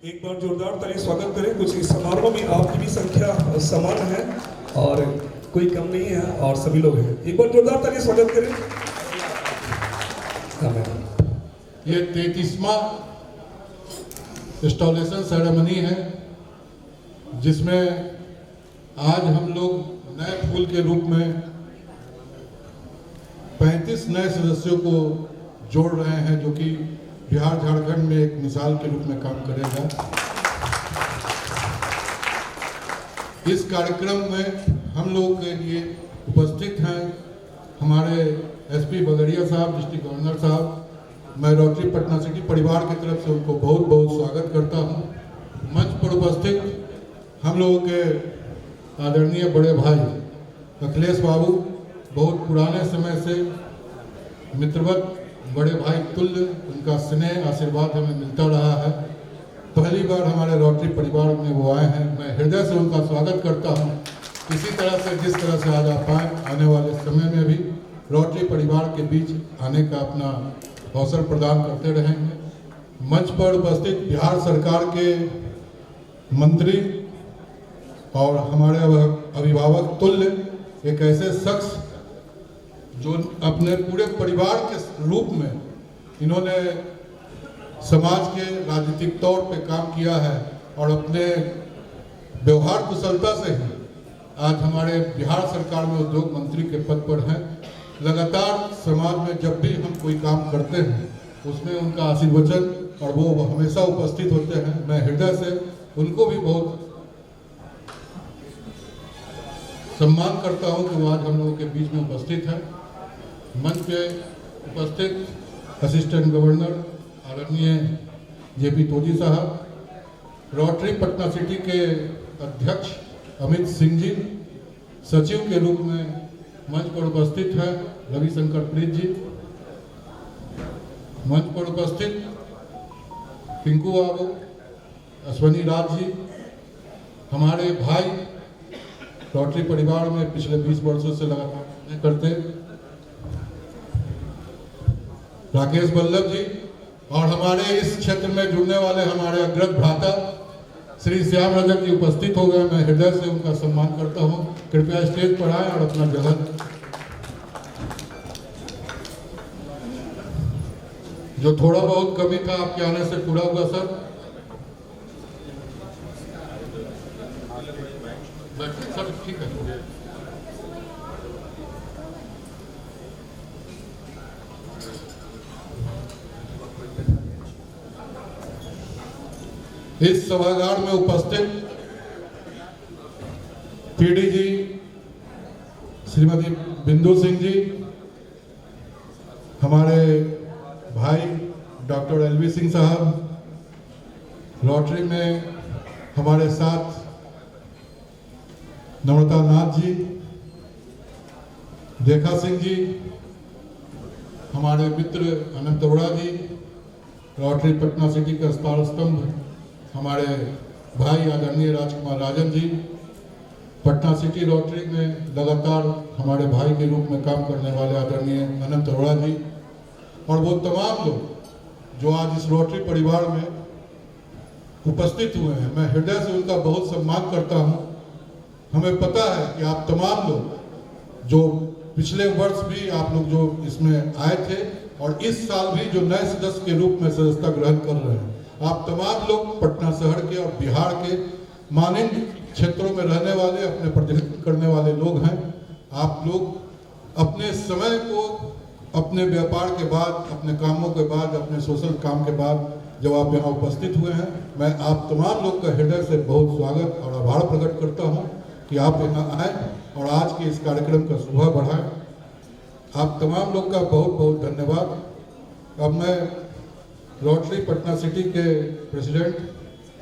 एक बार जोरदार ताली स्वागत करें। कुछ इस समारोह में आपकी भी संख्या समान है और कोई कम नहीं है और सभी लोग हैं। एक बार जोरदार ताली स्वागत करें। ये 33वां इंस्टॉलेशन सेरेमनी है जिसमें आज हम लोग नए फूल के रूप में 35 नए सदस्यों को जोड़ रहे हैं, जो कि बिहार झारखंड में एक मिसाल के रूप में काम करेगा। इस कार्यक्रम में हम लोगों के लिए उपस्थित हैं हमारे एसपी बगड़िया साहब, डिस्ट्रिक्ट गवर्नर साहब। मैं रोटरी पटना सिटी परिवार की तरफ से उनको बहुत बहुत स्वागत करता हूं। मंच पर उपस्थित हम लोगों के आदरणीय बड़े भाई अखिलेश बाबू, बहुत पुराने समय से मित्रवत बड़े भाई तुल्य, उनका स्नेह आशीर्वाद हमें मिलता रहा है। पहली बार हमारे रोटरी परिवार में वो आए हैं, मैं हृदय से उनका स्वागत करता हूं। इसी तरह से जिस तरह से आज आप आए, आने वाले समय में भी रोटरी परिवार के बीच आने का अपना अवसर प्रदान करते रहेंगे। मंच पर उपस्थित बिहार सरकार के मंत्री और हमारे अभिभावक तुल्य, एक ऐसे शख्स जो अपने पूरे परिवार के रूप में इन्होंने समाज के राजनीतिक तौर पे काम किया है और अपने व्यवहार कुशलता से ही आज हमारे बिहार सरकार में उद्योग मंत्री के पद पर हैं। लगातार समाज में जब भी हम कोई काम करते हैं उसमें उनका आशीर्वचन और वो हमेशा उपस्थित होते हैं। मैं हृदय से उनको भी बहुत सम्मान करता हूं कि वो आज हम लोगों के बीच में उपस्थित है। मंच पे उपस्थित असिस्टेंट गवर्नर आदरणीय जेपी तोजी साहब, रोटरी पटना सिटी के अध्यक्ष अमित सिंह जी, सचिव के रूप में मंच पर उपस्थित है रविशंकर प्रीत जी, मंच पर उपस्थित पिंकू बाबू, अश्वनी राज जी, हमारे भाई रोटरी परिवार में पिछले 20 वर्षों से लगातार करते राकेश बल्लभ जी, और हमारे इस क्षेत्र में जुड़ने वाले हमारे अग्रज भ्राता श्री श्याम रजक जी उपस्थित हो गए। मैं हृदय से उनका सम्मान करता हूं। कृपया स्टेज पर आए और अपना जगह, जो थोड़ा बहुत कमी था आपके आने से पूरा हुआ सर। सब ठीक है। इस सभागार में उपस्थित पीडी जी, श्रीमती बिंदु सिंह जी, हमारे भाई डॉक्टर एलवी सिंह साहब, रोटरी में हमारे साथ नम्रता नाथ जी, देखा सिंह जी, हमारे मित्र अनंत अरोड़ा जी, रोटरी पटना सिटी का स्टार स्तंभ हमारे भाई आदरणीय राजकुमार राजन जी, पटना सिटी रोटरी में लगातार हमारे भाई के रूप में काम करने वाले आदरणीय अनंत अरोड़ा जी, और वो तमाम लोग जो आज इस रोटरी परिवार में उपस्थित हुए हैं। मैं हृदय से उनका बहुत सम्मान करता हूं। हमें पता है कि आप तमाम लोग जो पिछले वर्ष भी आप लोग जो इसमें आए थे और इस साल भी जो नए सदस्य के रूप में सदस्यता ग्रहण कर रहे हैं, आप तमाम लोग पटना शहर के और बिहार के मानंद क्षेत्रों में रहने वाले, अपने प्रतिनिधित्व करने वाले लोग हैं। आप लोग अपने समय को अपने व्यापार के बाद, अपने कामों के बाद, अपने सोशल काम के बाद जब आप यहाँ उपस्थित हुए हैं, मैं आप तमाम लोग का हृदय से बहुत स्वागत और आभार प्रकट करता हूँ कि आप यहाँ आए और आज के इस कार्यक्रम का शोभा बढ़ाएं। आप तमाम लोग का बहुत बहुत धन्यवाद। अब मैं रोटरी पटना सिटी के प्रेसिडेंट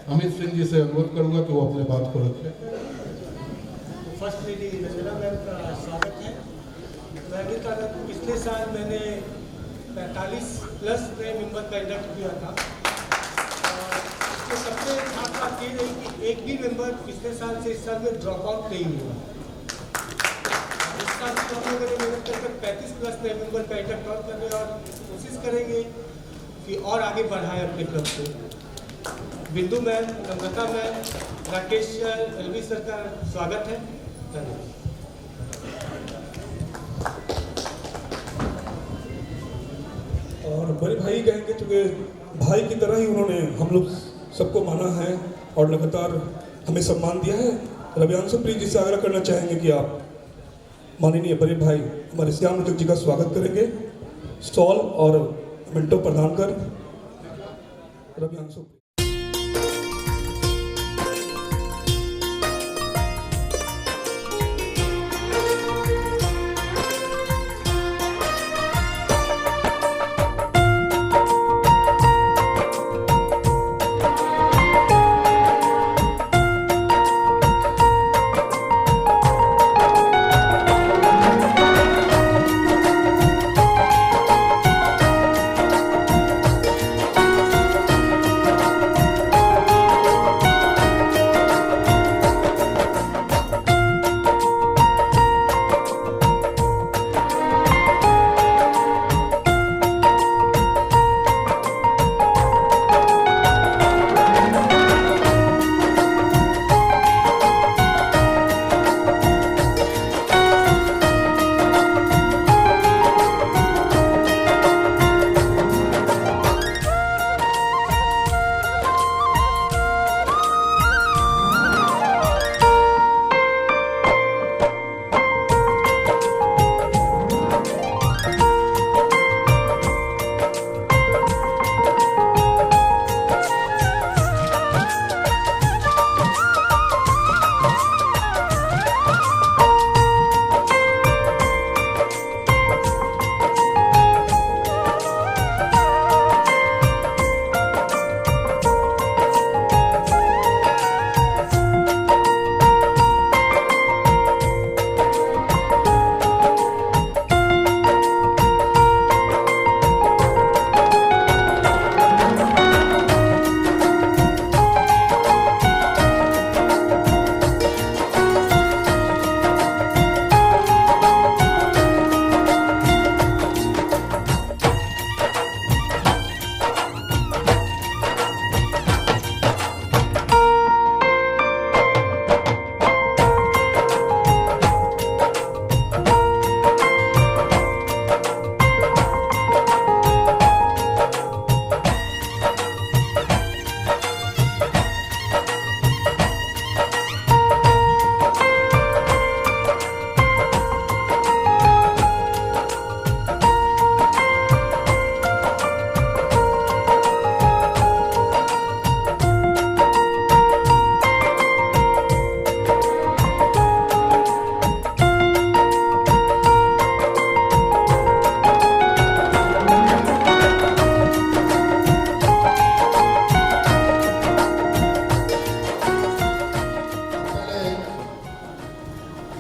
अमित सिंह जी से अनुरोध करूंगा कि वो अपने बात को रखें। फर्स्ट लेडी रंजना मैम का स्वागत है। मैं भी पिछले साल मैंने 45+ नए मेंबर का इंडक्ट किया था और इसमें सबसे खास बात ये रही कि एक भी मेंबर पिछले साल से इस साल में ड्रॉप आउट नहीं हुआ। इस साल हम लोगों ने मेहनत करके 35+ नए मेंबर का इंडक्ट आउट करने और कोशिश करेंगे कि और आगे बढ़ाएं अपने क्लब को। Bindu ma'am, Namrata ma'am, Rakesh sir, LV sir का स्वागत है। धन्यवाद। और बड़े भाई कहेंगे क्योंकि भाई की तरह ही उन्होंने हम लोग सबको माना है और लगातार हमें सम्मान दिया है। रवियांशु प्रिय जी से आग्रह करना चाहेंगे कि आप माननीय बड़े भाई हमारे श्याम रजक जी का स्वागत करेंगे। स्टॉल और मिंटो प्रदान कर रवियांशु।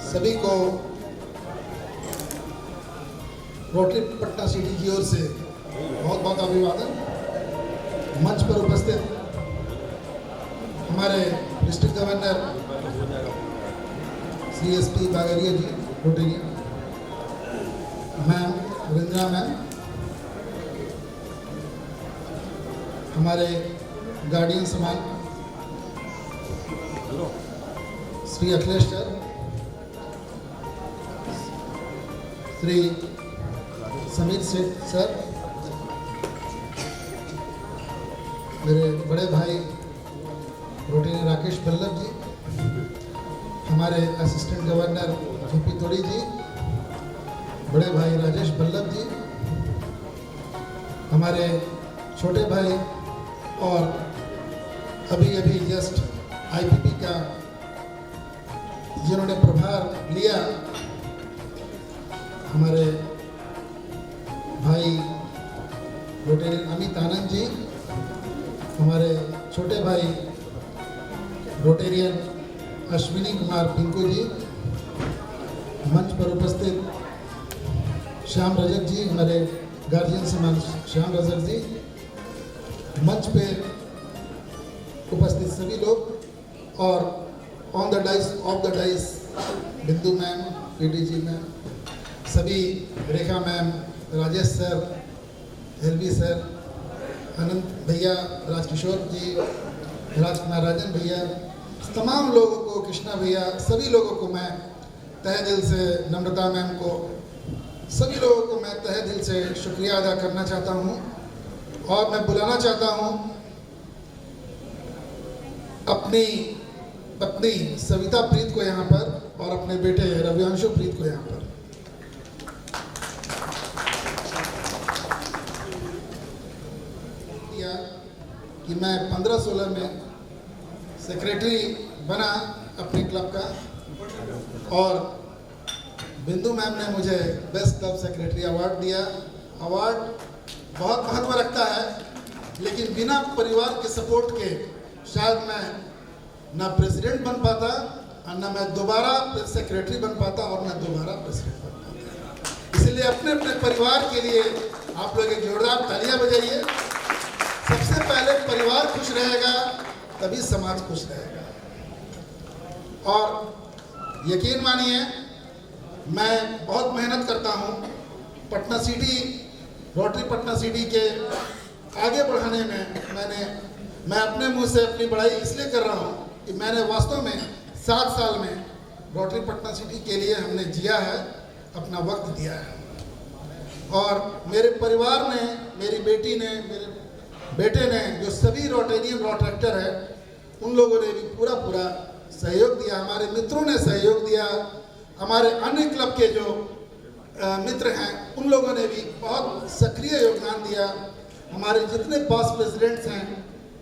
सभी को रोटरी पटना सिटी की ओर से बहुत बहुत अभिवादन। मंच पर उपस्थित हमारे डिस्ट्रिक्ट गवर्नर CSP बागरिया जी रोटरी मैम, वृंदा मैम, हमारे गार्डियन समान श्री अखिलेश सर, श्री समीर सेठ सर, मेरे बड़े भाई रोटरी राकेश बल्लभ जी, हमारे असिस्टेंट गवर्नर VP तोड़ी जी, बड़े भाई राजेश बल्लभ जी, हमारे छोटे भाई और अभी अभी जस्ट IPP का जिन्होंने प्रभार लिया, हमारे भाई रोटेरियन अमित आनंद जी, हमारे छोटे भाई रोटेरियन अश्विनी कुमार पिंकू जी, मंच पर उपस्थित श्याम रजक जी, हमारे गार्जियन समान श्याम रजक जी, मंच पे उपस्थित सभी लोग और on the dais of the dais Bindu ma'am, PDG ma'am, सभी Rekha ma'am, Rajesh sir, LV sir, Anant भैया, राजकिशोर जी, राजकुमार राजन भैया, तमाम लोगों को, कृष्णा भैया, सभी लोगों को मैं तहे दिल से, नम्रता मैम को, सभी लोगों को मैं तहे दिल से शुक्रिया अदा करना चाहता हूँ। और मैं बुलाना चाहता हूँ अपनी पत्नी सविता प्रीत को यहाँ पर और अपने बेटे रवियांशु प्रीत को यहाँ पर। कि मैं 15-16 में सेक्रेटरी बना अपने क्लब का और बिंदु मैम ने मुझे बेस्ट क्लब सेक्रेटरी अवार्ड दिया। अवार्ड बहुत महत्व रखता है, लेकिन बिना परिवार के सपोर्ट के शायद मैं ना प्रेसिडेंट बन पाता और ना मैं दोबारा सेक्रेटरी बन पाता और ना दोबारा प्रेसिडेंट बन पाता। इसलिए अपने अपने परिवार के लिए आप लोग एक जोरदार तालियां बजाइए। सबसे पहले परिवार खुश रहेगा तभी समाज खुश रहेगा। और यकीन मानिए मैं बहुत मेहनत करता हूँ Patna city, rotary Patna city के आगे बढ़ाने में। मैं अपने मुंह से अपनी बड़ाई इसलिए कर रहा हूँ कि मैंने वास्तव में 7 साल में रोटरी पटना सिटी के लिए हमने जिया है, अपना वक्त दिया है। और मेरे परिवार ने, मेरी बेटी ने, मेरे बेटे ने, जो सभी रोटेरियन रोट्रैक्टर है, उन लोगों ने भी पूरा सहयोग दिया। हमारे मित्रों ने सहयोग दिया। हमारे अन्य क्लब के जो मित्र हैं उन लोगों ने भी बहुत सक्रिय योगदान दिया। हमारे जितने पास प्रेसिडेंट्स हैं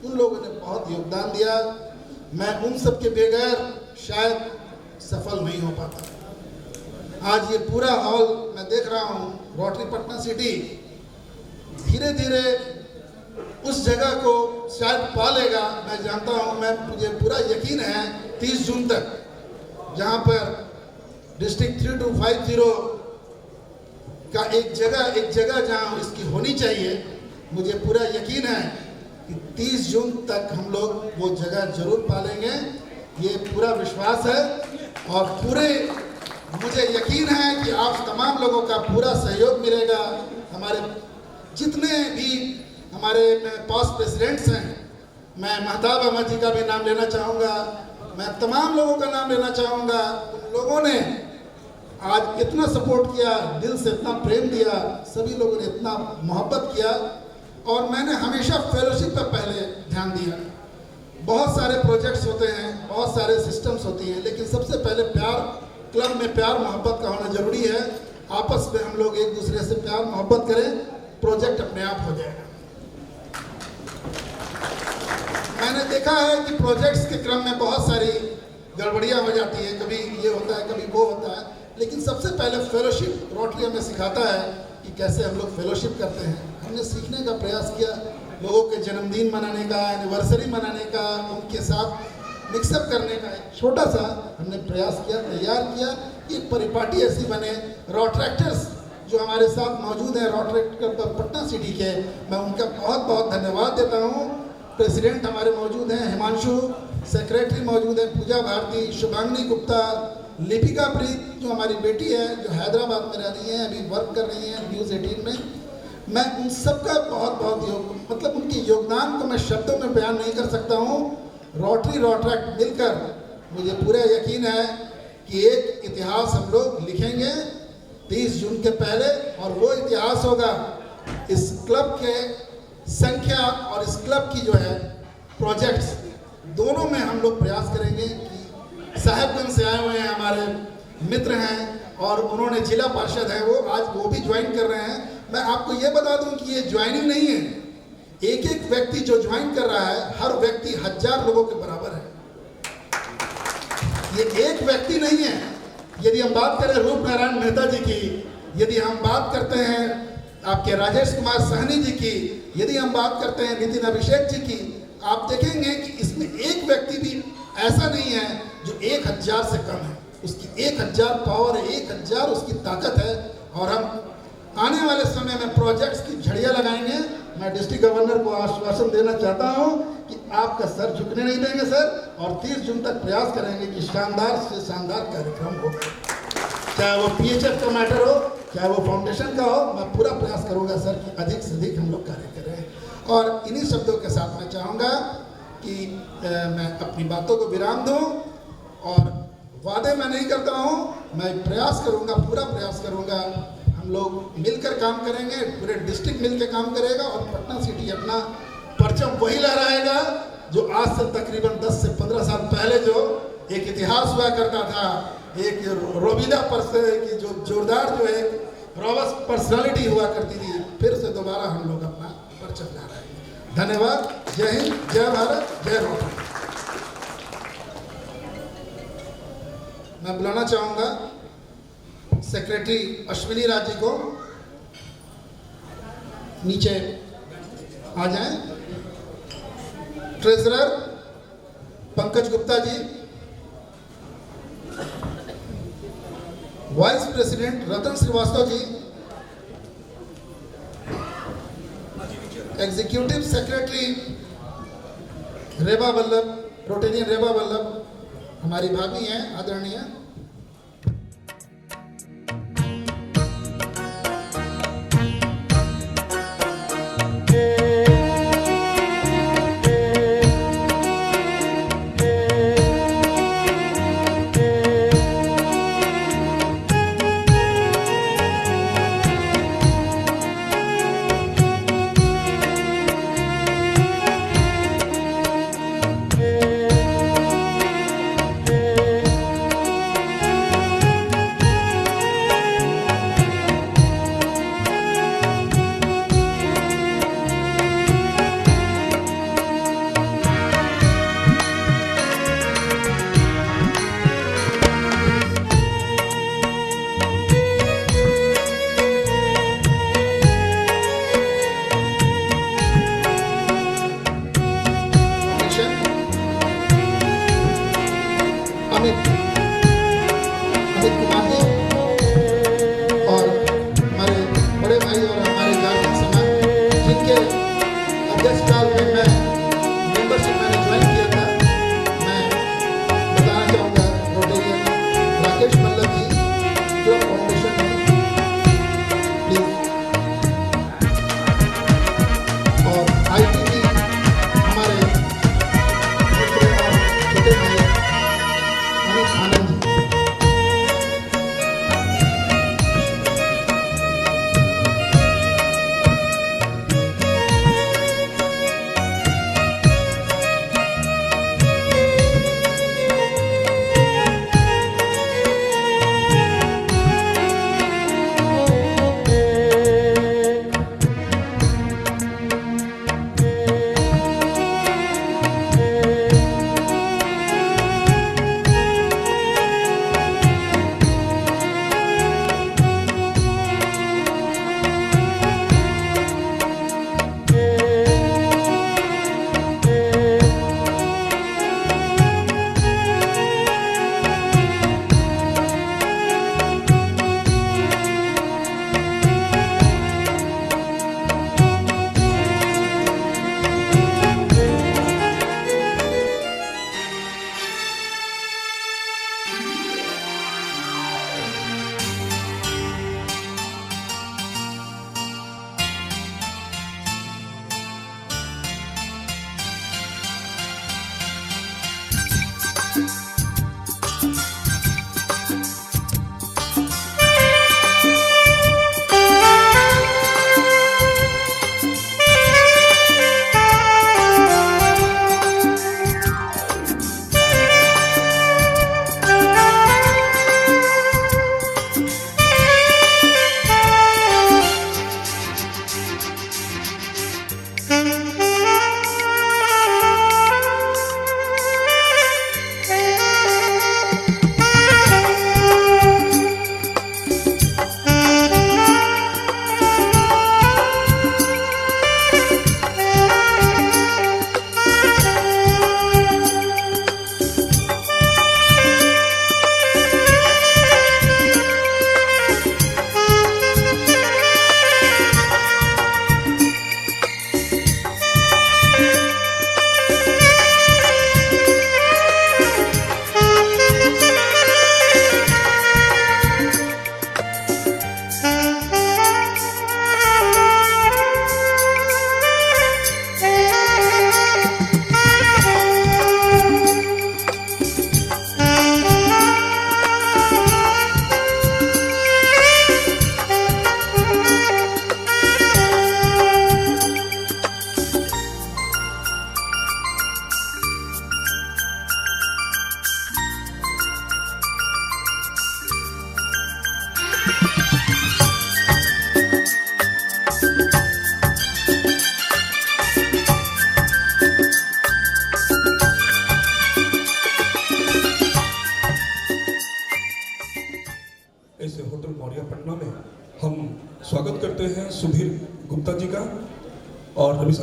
उन लोगों ने बहुत योगदान दिया। मैं उन सब के बगैर शायद सफल नहीं हो पाता। आज ये पूरा हॉल मैं देख रहा हूँ, रोटरी पटना सिटी धीरे धीरे उस जगह को शायद पा लेगा। मैं जानता हूँ, मुझे पूरा यकीन है 30 जून तक, जहाँ पर डिस्ट्रिक्ट 3250 का एक जगह जहाँ इसकी होनी चाहिए, मुझे पूरा यकीन है कि 30 जून तक हम लोग वो जगह जरूर पा लेंगे। ये पूरा विश्वास है और पूरे मुझे यकीन है कि आप तमाम लोगों का पूरा सहयोग मिलेगा। हमारे जितने भी हमारे पास प्रेसिडेंट्स हैं, मैं महताब अहमद जी का भी नाम लेना चाहूँगा, मैं तमाम लोगों का नाम लेना चाहूँगा। उन लोगों ने आज इतना सपोर्ट किया, दिल से इतना प्रेम दिया, सभी लोगों ने इतना मोहब्बत किया। और मैंने हमेशा फेलोशिप पर पहले ध्यान दिया। बहुत सारे प्रोजेक्ट्स होते हैं, बहुत सारे सिस्टम्स होती हैं, लेकिन सबसे पहले प्यार, क्लब में प्यार मोहब्बत का होना जरूरी है। आपस में हम लोग एक दूसरे से प्यार मोहब्बत करें, प्रोजेक्ट अपने आप हो जाएगा। मैंने देखा है कि प्रोजेक्ट्स के क्रम में बहुत सारी गड़बड़ियाँ हो जाती हैं, कभी ये होता है, कभी वो होता है, लेकिन सबसे पहले फेलोशिप रोटरी हमें सिखाता है कि कैसे हम लोग फेलोशिप करते हैं। हमने सीखने का प्रयास किया, लोगों के जन्मदिन मनाने का, एनिवर्सरी मनाने का, उनके साथ मिक्सअप करने का एक छोटा सा हमने प्रयास किया, तैयार किया कि परिपाटी ऐसी बने। रोट्रैक्टर्स जो हमारे साथ मौजूद हैं, रोट्रैक्टर पटना सिटी के, मैं उनका बहुत बहुत धन्यवाद देता हूँ। प्रेसिडेंट हमारे मौजूद हैं हिमांशु, सेक्रेटरी मौजूद है पूजा भारती, शुभांगनी गुप्ता, लिपिका प्रीत जो हमारी बेटी है, जो हैदराबाद में रह रही है, अभी वर्क कर रही है न्यूज़ 18 में। मैं उन सब का बहुत बहुत मतलब उनके योगदान को मैं शब्दों में बयान नहीं कर सकता हूँ। रोटरी रोट्रैक्ट मिलकर मुझे पूरा यकीन है कि एक इतिहास हम लोग लिखेंगे 30 जून के पहले, और वो इतिहास होगा इस क्लब के संख्या और इस क्लब की जो है प्रोजेक्ट्स, दोनों में हम लोग प्रयास करेंगे कि साहेबगंज से आए हुए हैं हमारे मित्र हैं और उन्होंने जिला पार्षद हैं, वो आज वो भी ज्वाइन कर रहे हैं। मैं आपको ये बता दूं कि ये ज्वाइनिंग नहीं है, एक एक व्यक्ति जो ज्वाइन कर रहा है, हर व्यक्ति 1000 लोगों के बराबर है। ये एक व्यक्ति नहीं है। यदि हम बात करें रूप नारायण मेहता जी की, यदि हम बात करते हैं आपके राजेश कुमार सहनी जी की, यदि हम बात करते हैं नितिन अभिषेक जी की, आप देखेंगे कि इसमें एक व्यक्ति भी ऐसा नहीं है जो 1000 से कम है। उसकी 1000 पावर है, 1000 उसकी ताकत है। और हम आने वाले समय में प्रोजेक्ट्स की झड़ियाँ लगाएंगे। मैं डिस्ट्रिक्ट गवर्नर को आश्वासन देना चाहता हूँ कि आपका सर झुकने नहीं देंगे सर, और 30 जून तक प्रयास करेंगे कि शानदार से शानदार कार्यक्रम हो, चाहे वो PHF का मैटर हो, चाहे वो फाउंडेशन का हो। मैं पूरा प्रयास करूंगा सर कि अधिक से अधिक हम लोग कार्य करें। और इन्हीं शब्दों के साथ मैं चाहूँगा कि मैं अपनी बातों को विराम दूं और वादे मैं नहीं करता हूं, मैं प्रयास करूंगा, पूरा प्रयास करूंगा। हम लोग मिलकर काम करेंगे, पूरे डिस्ट्रिक्ट मिलकर काम करेगा और पटना सिटी अपना परचम वही लहराएगा जो आज से तकरीबन 10 से 15 साल पहले जो एक इतिहास हुआ करता था, एक रोबीदा की जो जोरदार जो एक रॉबस्ट पर्सनालिटी हुआ करती थी, फिर से दोबारा हम लोग अपना परचम लहराएंगे। धन्यवाद। जय हिंद, जय भारत, जय रोटरी। मैं बुलाना चाहूंगा सेक्रेटरी अश्विनी राज जी को, नीचे आ जाएं। Treasurer Pankaj Gupta ji, vice president रतन श्रीवास्तव जी, एग्जीक्यूटिव सेक्रेटरी रेबा वल्लभ, रोटेरियन रेबा वल्लभ हमारी भाभी हैं आदरणीय।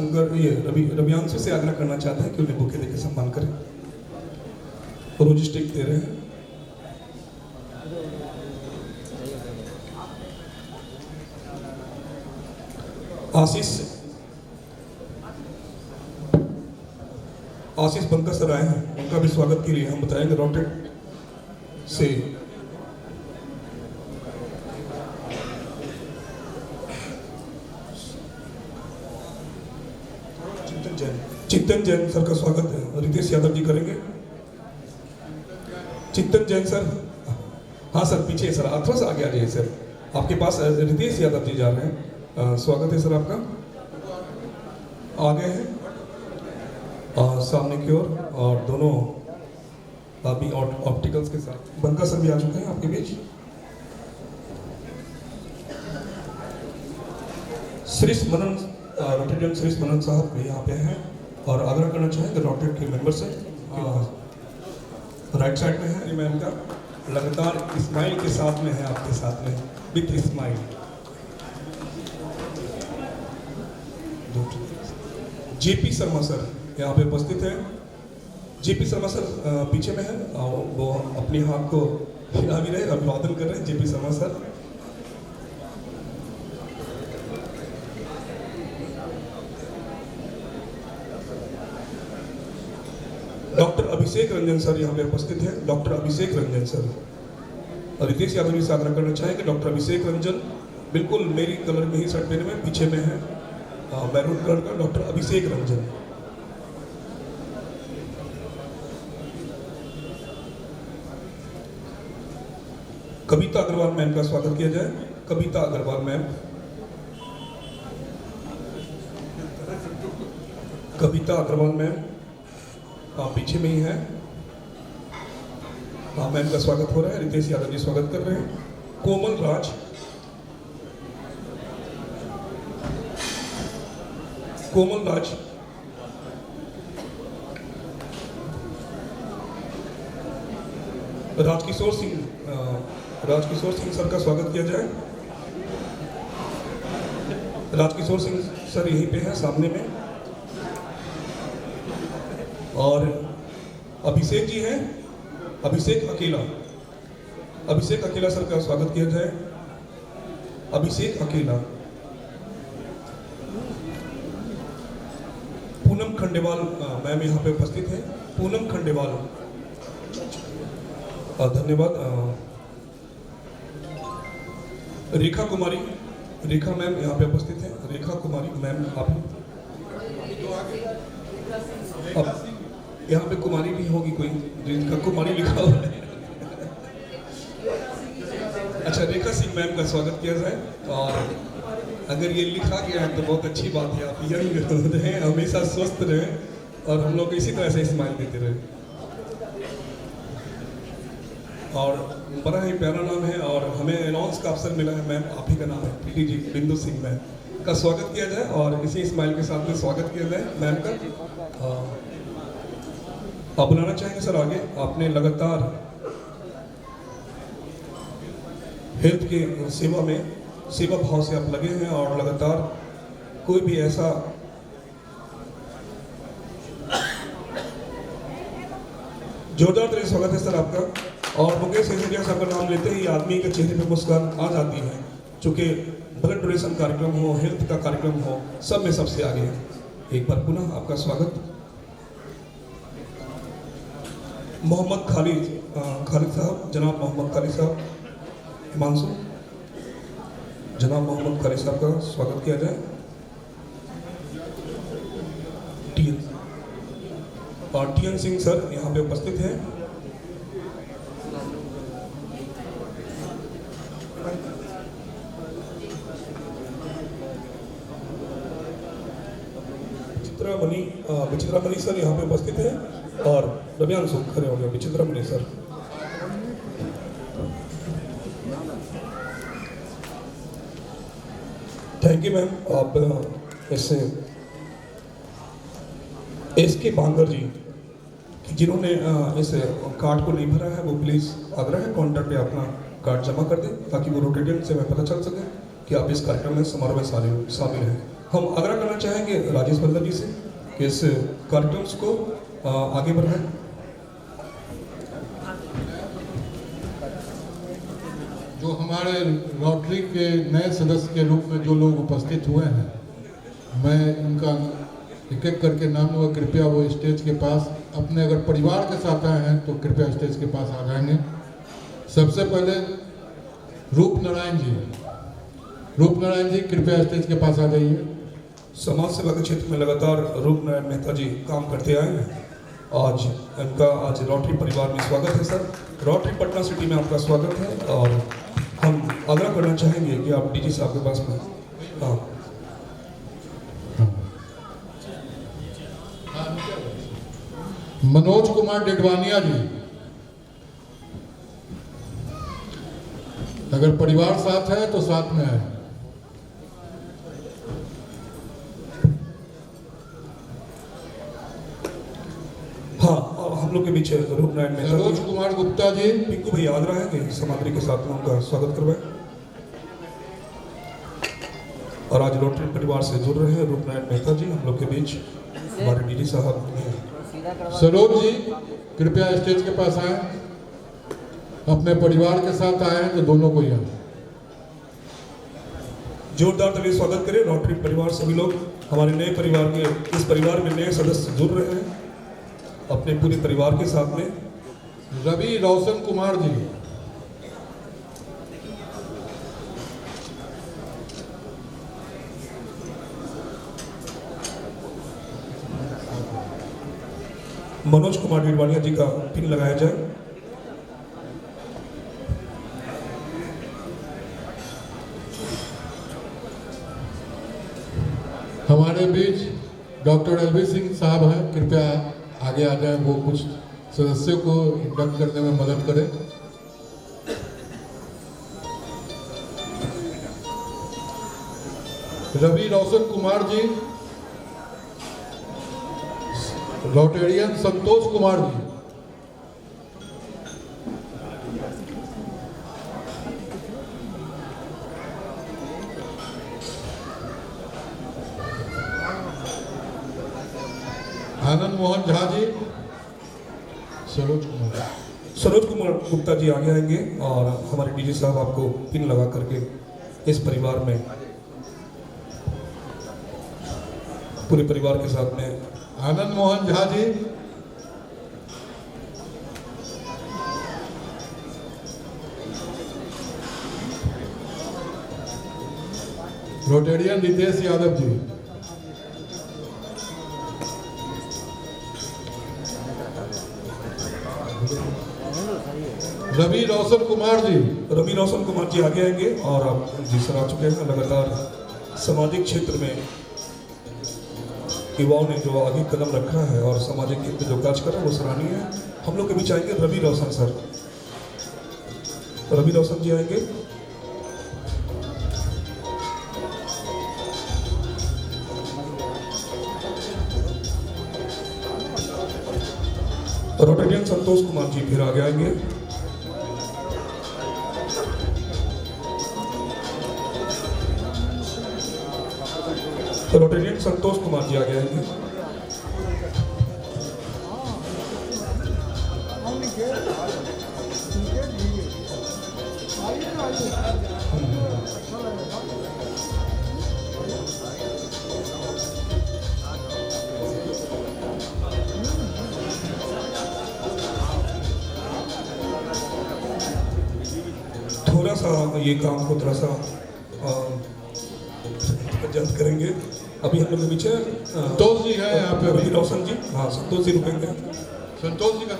शंकर ये रवियांशु से आग्रह करना चाहते हैं कि उन्हें बुके देकर सम्मान करें। रोज स्टिक दे रहे हैं। आशीष पंकज सर आए हैं, उनका भी स्वागत के लिए हम बताएंगे रॉकेट से। चिंतन जैन सर का स्वागत है, रितेश यादव जी करेंगे। चिंतन जैन सर, हाँ सर पीछे सर, थोड़ा सा आगे आ जाइए सर, आपके पास रितेश यादव जी जा रहे हैं। स्वागत है सर आपका। आगे हैं सामने की ओर, और दोनों अभी ऑप्टिकल्स के साथ बंका सर भी आ चुके हैं आपके बीच। श्रीष मनन, रोटेरियन श्रीष मनन साहब भी यहाँ पे हैं और आग्रह करना चाहेंगे रोटेट के मेंबर से। राइट साइड में है मैम का, लगातार इस्माइल के साथ में है, आपके साथ में with Ismail. JP Sharma sir यहाँ पे उपस्थित है। जेपी शर्मा सर पीछे में है, वो अपने हाथ को हिला भी रहे, अभिवादन कर रहे हैं जेपी शर्मा सर। डॉक्टर अभिषेक रंजन सर यहाँ पे उपस्थित हैं, डॉक्टर अभिषेक रंजन सर। और रितेश यादव जी से आग्रह करना चाहेंगे डॉक्टर अभिषेक रंजन, बिल्कुल मेरी कलर में ही शर्ट पहने में, पीछे में है मैरून कलर का डॉक्टर अभिषेक रंजन। कविता अग्रवाल मैम का स्वागत किया जाए। कविता अग्रवाल मैम, कविता अग्रवाल मैम पीछे में ही है, मैम का स्वागत हो रहा है। रितेश यादव जी स्वागत कर रहे हैं। कोमल राज, कोमल राज, राजकिशोर सिंह सर का स्वागत किया जाए। राजकिशोर सिंह सर यहीं पे हैं सामने में। और अभिषेक जी हैं, अभिषेक अकेला सर का स्वागत किया जाए। अभिषेक अकेला। पूनम खंडेवाल मैम यहाँ पे उपस्थित है। पूनम खंडेवाल, धन्यवाद। रेखा कुमारी, रेखा मैम यहाँ पे उपस्थित है। रेखा कुमारी मैम, आप अब यहाँ पे कुमारी भी होगी कोई जिनका कुमारी लिखा हुआ है। अच्छा, रेखा सिंह मैम का स्वागत किया जाए। और अगर ये लिखा गया है तो बहुत अच्छी बात है, आप यंग रहें, हमेशा स्वस्थ रहें और हम लोग इसी तरह से स्माइल देते रहें। और बड़ा ही प्यारा नाम है और हमें अनाउंस का अवसर मिला है मैम, आप ही का नाम है पीटी जी, बिंदु सिंह मैम का स्वागत किया जाए और इसी स्माइल के साथ में स्वागत किया जाए मैम का। आप बुलाना चाहेंगे सर आगे। आपने लगातार हेल्थ के सेवा में, सेवा भाव से आप लगे हैं और लगातार कोई भी ऐसा जोरदार तरह स्वागत है सर आपका। और मुकेश सिंधिया साहब का नाम लेते ही आदमी के चेहरे पे मुस्कान आ जाती है, चूँकि ब्लड डोनेशन कार्यक्रम हो, हेल्थ का कार्यक्रम हो, सब में सबसे आगे है। एक बार पुनः आपका स्वागत। मोहम्मद खालिद साहब, जनाब मोहम्मद खालिद साहब, हिमांशु, जनाब मोहम्मद खालिद साहब का स्वागत किया जाए। टीएन सिंह सर यहाँ पे उपस्थित हैं। विचित्रा मणि सर यहाँ पे उपस्थित हैं और रवियांशु खड़े हो गए। विचित्रा मणि सर, थैंक यू मैम। आप इससे एसके बांगर जी जिन्होंने इस कार्ड को नहीं भरा है, वो प्लीज़ आग्रह है काउंटर पे अपना कार्ड जमा कर दें ताकि वो रोटेटियन से हमें पता चल सके कि आप इस कार्यक्रम में समारोह में शामिल हैं। हम आग्रह करना चाहेंगे राजेश बल्लभ जी से कि इस कार्यक्रम को आगे बढ़ाएं। जो हमारे रोटरी के नए सदस्य के रूप में जो लोग उपस्थित हुए हैं, मैं इनका एक एक करके नाम लूँगा। कृपया वो स्टेज के पास अपने अगर परिवार के साथ आए हैं तो कृपया स्टेज के पास आ जाएंगे। सबसे पहले रूप नारायण जी कृपया स्टेज के पास आ जाइए। समाज सेवा के क्षेत्र में लगातार रूप नारायण मेहता जी काम करते आए हैं। आज रोटरी परिवार में स्वागत है सर। रोटरी पटना सिटी में आपका स्वागत है और हम आग्रह करना चाहेंगे कि आप डीजी साहब के पास में मनोज कुमार डेडवानिया जी, अगर परिवार साथ है तो साथ में है। हाँ, और हम लोग के बीच रूप नारायण मेहता सरोज जी, कुमार गुप्ता जी, पिंकू भाई याद रहेंगे सामग्री के साथ में उनका स्वागत करवाएं। और आज रोटरी परिवार से जुड़ रहे हैं रूप नारायण मेहता जी हम लोग के बीच, हमारे डीडी साहब हैं। सरोज जी कृपया स्टेज के पास आए। अपने परिवार के साथ आए हैं तो दोनों को ही आए। जोरदार ताली स्वागत करें रोटरी परिवार सभी लोग। हमारे नए परिवार के इस परिवार में नए सदस्य जुड़ रहे हैं अपने पूरे परिवार के साथ में। रवि रोशन कुमार जी, मनोज कुमार डेडवानिया जी का पिन लगाया जाए। हमारे बीच डॉक्टर एलवी सिंह साहब हैं, कृपया आगे आ जाएं। वो कुछ सदस्यों को इंडक्ट करने में मदद करें। रवि रोशन कुमार जी, रोटेरियन संतोष कुमार जी, आनंद मोहन झा जी, सरोज कुमार गुप्ता जी आगे आएंगे और हमारे डीजी साहब आपको पिन लगा करके इस परिवार में पूरे परिवार के साथ में। आनंद मोहन झा जी, रोटेरियन रितेश यादव जी, रवि रोशन कुमार जी आगे आएंगे और आप जी सर आ चुके हैं। लगातार सामाजिक क्षेत्र में युवाओं ने जो आगे कदम रखा है और सामाजिक हित में जो कार्य कर रहे हैं वो सराहनीय है। हम लोग के बीच आएंगे रवि रोशन सर। रवि रोशन जी आएंगे। रोटेरियन संतोष कुमार जी फिर आगे आएंगे। रोटेरियन संतोष कुमार जी आगे आएंगे। थोड़ा सा ये काम को थोड़ा सा जल्द करेंगे। अभी हम लोग के पीछे संतोष जी है यहाँ पे। रवि रोशन जी, हाँ संतोष जी रुकेंगे। संतोष जी का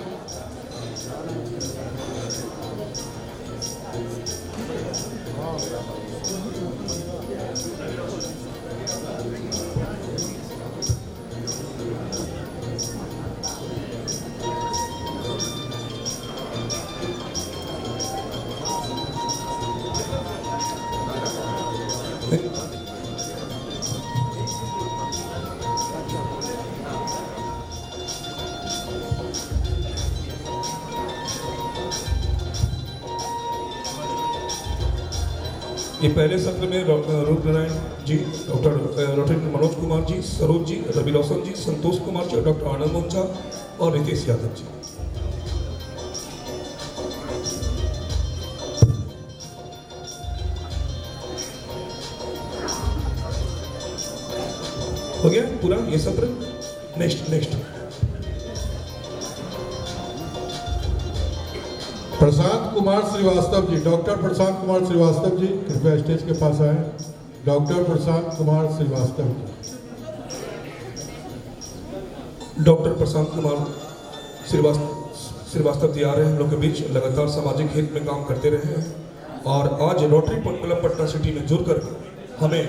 ये पहले सत्र में रूप नारायण जी, डॉक्टर रोटरी मनोज कुमार जी, सरोज जी, रवि रोशन जी, संतोष कुमार जी, डॉक्टर आनंद मोहन झा और रितेश यादव जी। हो गया पूरा ये सत्र। नेक्स्ट प्रशांत कुमार श्रीवास्तव जी, डॉक्टर प्रशांत कुमार श्रीवास्तव जी कृपया स्टेज के पास आए। डॉक्टर प्रशांत कुमार श्रीवास्तव जी। डॉक्टर प्रशांत कुमार श्रीवास्तव जी आ रहे हैं हम लोग के बीच। लगातार सामाजिक हित में काम करते रहे हैं और आज रोटरी क्लब पटना सिटी में जुड़कर हमें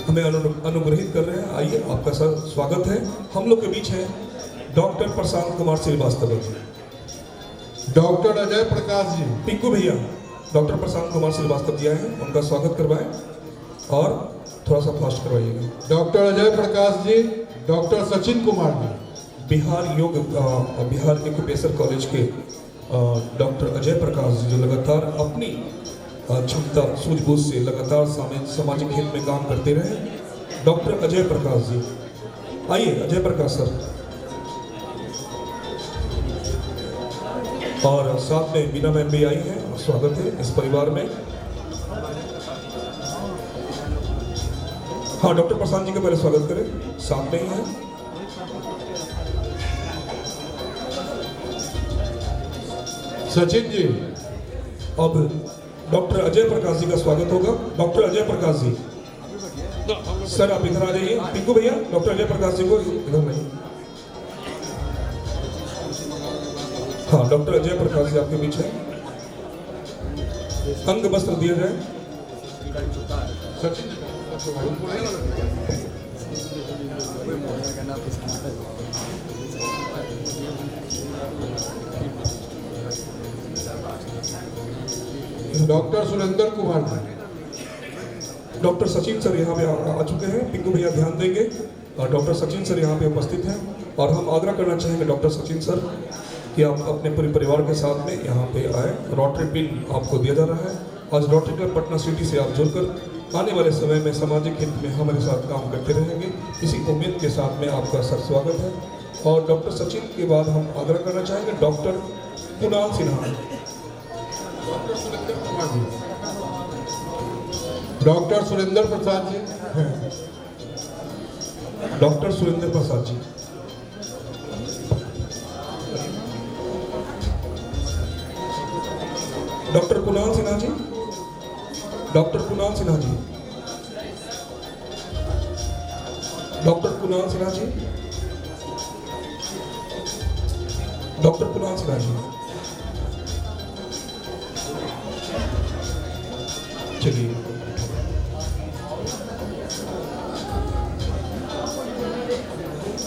अनुग्रहित कर रहे हैं। आइए, आपका स्वागत है। हम लोग के बीच है डॉक्टर प्रशांत कुमार श्रीवास्तव जी, डॉक्टर अजय प्रकाश जी, पिंकू भैया। डॉक्टर प्रशांत कुमार श्रीवास्तव जी आए हैं, उनका स्वागत करवाएं और थोड़ा सा फास्ट करवाइएगा। Doctor Ajay Prakash ji, doctor Sachin Kumar ji, Bihar acupressure college के डॉक्टर अजय प्रकाश जी, जो लगातार अपनी क्षमता सूझबूझ से लगातार सामाजिक हित में काम करते रहे। डॉक्टर अजय प्रकाश जी, आइए अजय प्रकाश सर। और साथ में बीना मैम भी आई हैं, स्वागत है इस परिवार में। हाँ, डॉक्टर प्रशांत जी का पहले स्वागत करें, साथ में ही है। सचिन जी। अब डॉक्टर अजय प्रकाश जी का स्वागत होगा। डॉक्टर अजय प्रकाश जी सर, आप इधर आ जाइए। पिंकू भैया, डॉक्टर अजय प्रकाश जी को इधर नहीं। हाँ, डॉक्टर अजय प्रकाश जी आपके बीच है। अंग वस्त्र दिया जाए। Sachin doctor Surendra Kumar ji. Doctor Sachin sir यहाँ पे आ चुके हैं। पिंकू भैया ध्यान देंगे। और डॉक्टर सचिन सर यहाँ पे उपस्थित हैं और हम आग्रह करना चाहेंगे डॉक्टर सचिन सर कि आप अपने पूरे परिवार के साथ में यहाँ पे आए। रोटरी पिन आपको दिया जा रहा है। आज रोटरी क्लब पटना सिटी से आप जुड़कर आने वाले समय में सामाजिक हित में हमारे साथ काम करते रहेंगे, इसी उम्मीद के साथ में आपका सर स्वागत है। और डॉक्टर सचिन के बाद हम आग्रह करना चाहेंगे doctor Kunal Sinha, doctor Surendra Kumar ji, doctor Surendra Prasad ji, doctor Surendra Prasad ji, doctor Kunal Sinha ji, doctor Kunal Sinha ji, doctor Kunal Sinha ji, doctor Kunal Sinha ji. चलिए,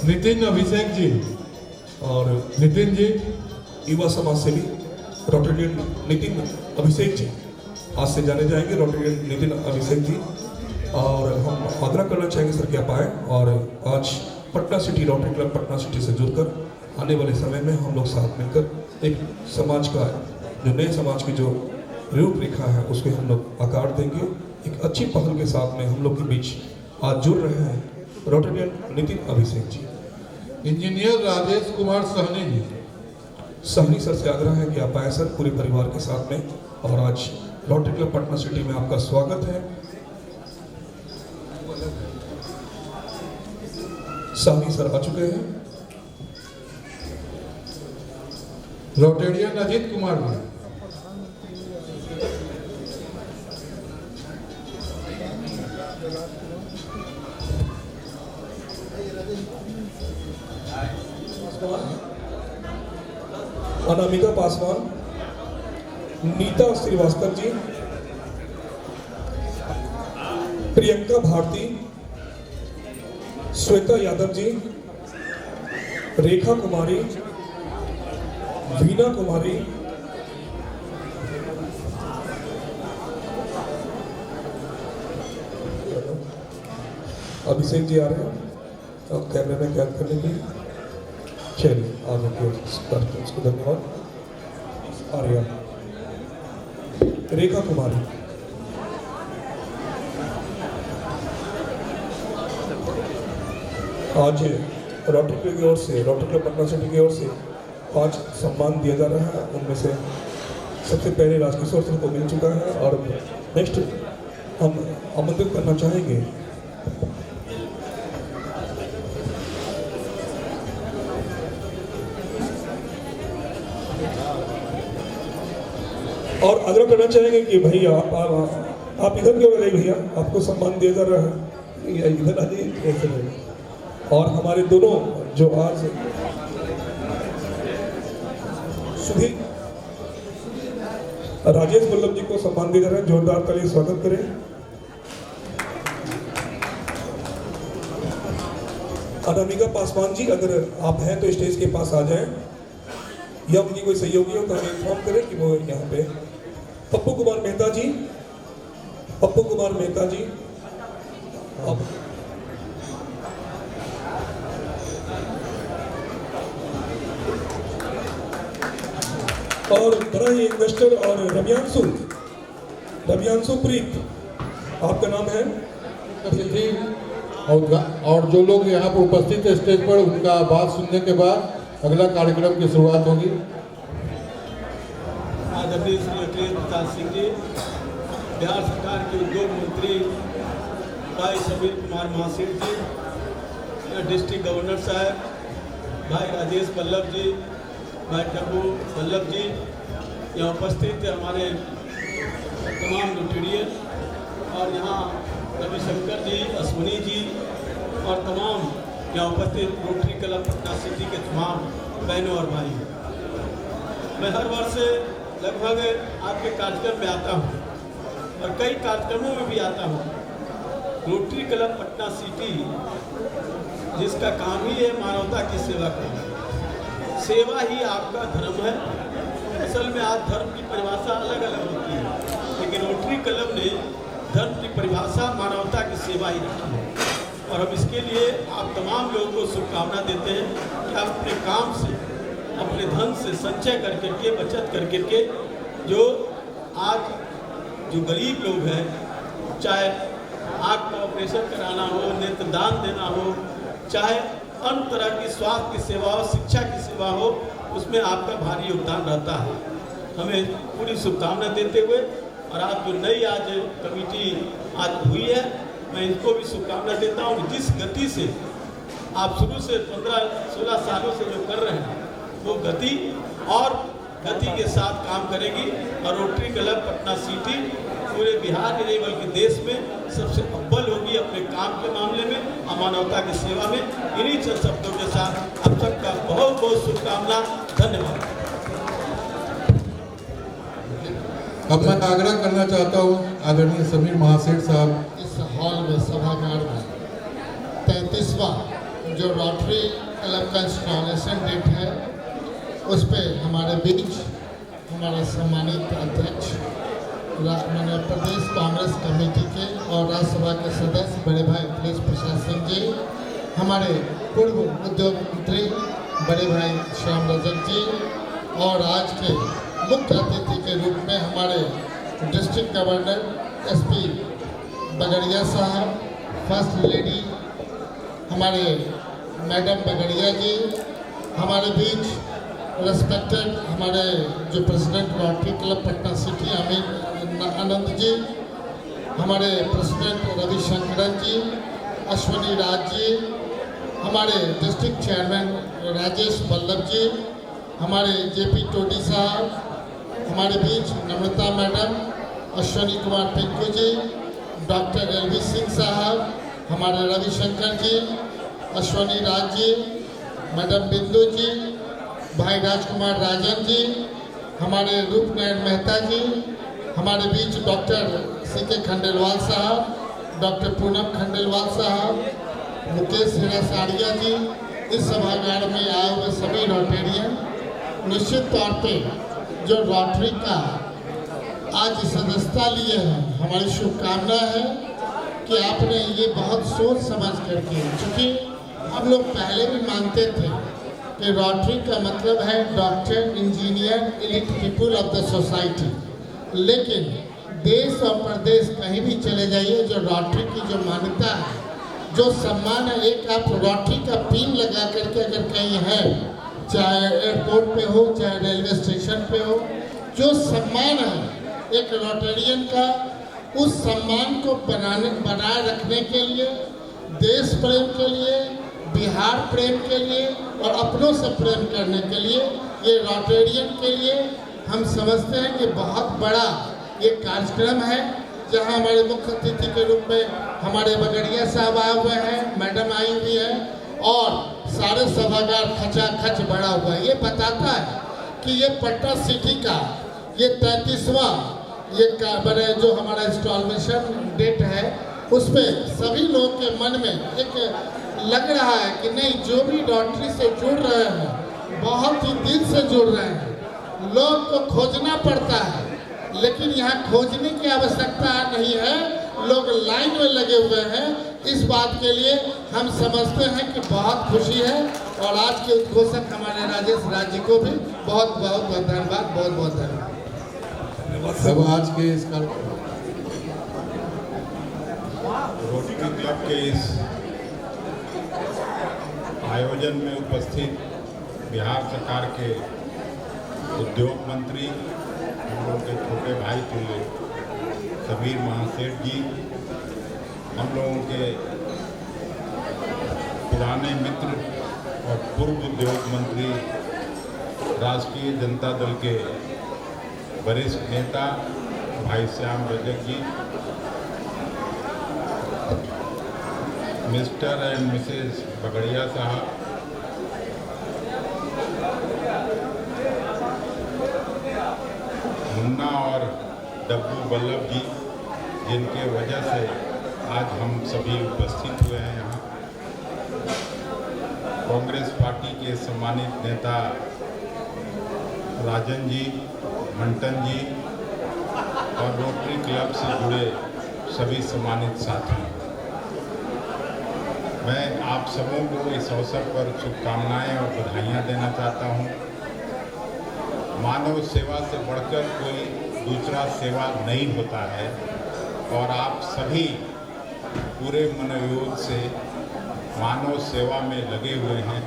नितिन अभिषेक जी, और नितिन जी, युवा समाज सेवी रोटेरियन नितिन अभिषेक जी आज से जाने जाएंगे। रोटेरियन नितिन अभिषेक जी, और हम आग्रह करना चाहेंगे सर कि आप आए और आज Patna city rotary club Patna city से जुड़कर आने वाले समय में हम लोग साथ मिलकर एक समाज का जो नए समाज की जो रूपरेखा है उसको हम लोग आकार देंगे। एक अच्छी पहल के साथ में हम लोग के बीच आज जुड़ रहे हैं रोटेरियन नितिन अभिषेक जी। इंजीनियर राजेश कुमार सहनी जी, सहनी सर से आग्रह है कि आप आए सर पूरे परिवार के साथ में। और आज रोटरी क्लब पटना सिटी में आपका स्वागत है। सहनी सर आ चुके हैं। रोटेरियन अजीत कुमार जी, अनामिका पासवान, नीता श्रीवास्तव जी, प्रियंका भारती, श्वेता यादव जी, रेखा कुमारी, वीना कुमारी, अभिषेक जी आ रहे हैं अब कैमरे में कैद करने के लिए। चलिए आगे की ओर करते हैं उसको। धन्यवाद। आर्या रेखा कुमारी। आज रोटरी क्लब की ओर से, रोटरी क्लब पटना सिटी की ओर से 5 सम्मान दिया जा रहा है। उनमें से सबसे पहले राजकिशोर सिंह को मिल चुका है और नेक्स्ट हम आमंत्रित करना चाहेंगे और आग्रह करना चाहेंगे कि भैया आप इधर क्यों रहे भैया, आपको सम्मान दिया जा रहा है, या इधर आ जाइए ऐसे नहीं। और हमारे दोनों जो आज सुधीर राजेश वल्लभ जी को सम्मान दिया जा रहा है, जोरदार ताली स्वागत करें। अनामिका पासवान जी, अगर आप हैं तो स्टेज के पास आ जाएं, या उनकी कोई सहयोगी हो तो हमें इन्फॉर्म करें कि वो यहाँ पे। पप्पू कुमार मेहता जी, पप्पू कुमार मेहता जी, अब और बड़ा ही इन्वेस्टर और रवियांशु प्रीत, आपका नाम है। और जो लोग यहाँ पर उपस्थित है स्टेज पर, उनका बात सुनने के बाद अगला कार्यक्रम की शुरुआत होगी। आदरणीय श्री अखिलेश प्रसाद सिंह जी, बिहार सरकार के उद्योग मंत्री भाई समीर कुमार महासेठ जी, डिस्ट्रिक्ट गवर्नर साहब भाई राजेश वल्लभ जी, भाई टप्पू वल्लभ जी, यहाँ उपस्थित हमारे तमाम रोटेरियन और यहाँ रविशंकर जी, अश्विनी जी और तमाम यहाँ उपस्थित रोटरी क्लब पटना सिटी के तमाम बहनों और भाई। मैं हर वर्ष लगभग आपके कार्यक्रम में आता हूँ और कई कार्यक्रमों में भी आता हूँ। रोटरी क्लब पटना सिटी जिसका काम ही है मानवता की सेवा करना, सेवा ही आपका धर्म है। असल में आज धर्म की परिभाषा अलग अलग होती है, लेकिन रोटरी क्लब ने धर्म की परिभाषा मानवता की सेवा ही रखी है। और हम इसके लिए आप तमाम लोगों को शुभकामना देते हैं कि आप अपने काम से, अपने धन से संचय कर करके, बचत कर करके, जो आज जो गरीब लोग हैं, चाहे आँख का ऑपरेशन कराना हो, नेत्रदान देना हो, चाहे अन्य तरह की स्वास्थ्य की सेवा हो, शिक्षा की सेवा हो, उसमें आपका भारी योगदान रहता है। हमें पूरी शुभकामना देते हुए, और आप जो नई आज कमेटी आज हुई है, मैं इनको भी शुभकामना देता हूँ कि जिस गति से आप शुरू से 15-16 सालों से जो कर रहे हैं, वो गति और गति के साथ काम करेगी और रोटरी क्लब पटना सिटी पूरे बिहार में नहीं बल्कि देश में सबसे अव्वल होगी अपने काम के मामले में और मानवता की सेवा में। इन्हीं चंद शब्दों के साथ आप सबका बहुत बहुत शुभकामना, धन्यवाद। अब मैं आग्रह करना चाहता हूँ आदरणीय समीर महासेठ साहब, इस हॉल में सभागार में 33वां जो रोटरी क्लब का इंस्टॉलेशन डेट है, उस पर हमारे बीच हमारे सम्मानित अध्यक्ष माननीय प्रदेश कांग्रेस कमेटी के और राज्यसभा के सदस्य बड़े भाई अखिलेश प्रसाद सिंह जी, हमारे पूर्व उद्योग मंत्री बड़े भाई श्याम रजक जी, और आज के मुख्य अतिथि के रूप में हमारे डिस्ट्रिक्ट गवर्नर एसपी बगड़िया साहब, फर्स्ट लेडी हमारे मैडम बगड़िया जी, हमारे बीच रेस्पेक्टेड हमारे जो president Rotary club Patna city Amit Anand ji, हमारे प्रेसिडेंट रविशंकर जी, अश्विनी राज जी, हमारे डिस्ट्रिक्ट चेयरमैन राजेश वल्लभ जी, हमारे जेपी टोडी साहब, हमारे बीच Namrata madam, Ashwini Kumar Pinku ji, doctor LV Singh साहब, हमारे रविशंकर जी, अश्विनी राज जी, मैडम बिंदु जी, भाई राजकुमार राजन जी, हमारे रूपनारायण मेहता जी, हमारे बीच डॉक्टर सीके खंडेलवाल साहब, डॉक्टर पूनम खंडेलवाल साहब, मुकेश हिरासारिया जी, इस सभागार में आए हुए सभी रोटेरियन, निश्चित तौर पे जो रोटरी का आज सदस्यता लिए हैं, हमारी शुभकामना है कि आपने ये बहुत सोच समझ करके, क्योंकि हम लोग पहले भी मानते थे कि रोटरी का मतलब है doctor, engineer, elite people of the society, लेकिन देश और प्रदेश कहीं भी चले जाइए, जो रोटरी की जो मान्यता है, जो सम्मान है, एक आप रोटरी का पिन लगा करके अगर कहीं है, चाहे एयरपोर्ट पे हो, चाहे रेलवे स्टेशन पे हो, जो सम्मान है एक रोटेरियन का, उस सम्मान को बनाए रखने के लिए, देश प्रेम के लिए, बिहार प्रेम के लिए और अपनों से प्रेम करने के लिए, ये रोटेरियन के लिए हम समझते हैं कि बहुत बड़ा ये कार्यक्रम है, जहां हमारे मुख्य अतिथि के रूप में हमारे बगड़िया साहब आए हुए हैं, मैडम आई हुई है और सारे सभागार खचाखच भरा हुआ है। ये बताता है कि ये पटना सिटी का ये 33वां ये बड़े जो हमारा इंस्टॉलेशन डेट है, उस पर सभी लोगों के मन में एक लग रहा है कि नहीं, जो भी रोटरी से जुड़ रहे हैं बहुत ही दिल से जुड़ रहे हैं। लोग को खोजना पड़ता है, लेकिन यहाँ खोजने की आवश्यकता नहीं है, लोग लाइन में लगे हुए हैं। इस बात के लिए हम समझते हैं कि बहुत खुशी है और आज के उद्घोषक हमारे राजेश राज जी को भी बहुत बहुत धन्यवाद, बहुत बहुत धन्यवाद। सब आज के इस रोटरी क्लब के इस आयोजन में उपस्थित बिहार सरकार के उद्योग मंत्री, हम लोग के छोटे भाई तुल्य सबीर महासेठ जी, हम लोगों के पुराने मित्र और पूर्व उद्योग मंत्री, राष्ट्रीय जनता दल के वरिष्ठ नेता भाई श्याम रजक जी, मिस्टर एंड मिसेस बगड़िया साहब, मुन्ना और डब्बू वल्लभ जी, जिनके वजह से आज हम सभी उपस्थित हुए हैं यहाँ। कांग्रेस पार्टी के सम्मानित नेता राजन जी, मंटन जी और रोटरी क्लब से जुड़े सभी सम्मानित साथी, मैं आप सबों को इस अवसर पर शुभकामनाएं और बधाइयाँ देना चाहता हूँ। मानव सेवा से बढ़कर कोई दूसरा सेवा नहीं होता है और आप सभी पूरे मनोयोग से मानव सेवा में लगे हुए हैं।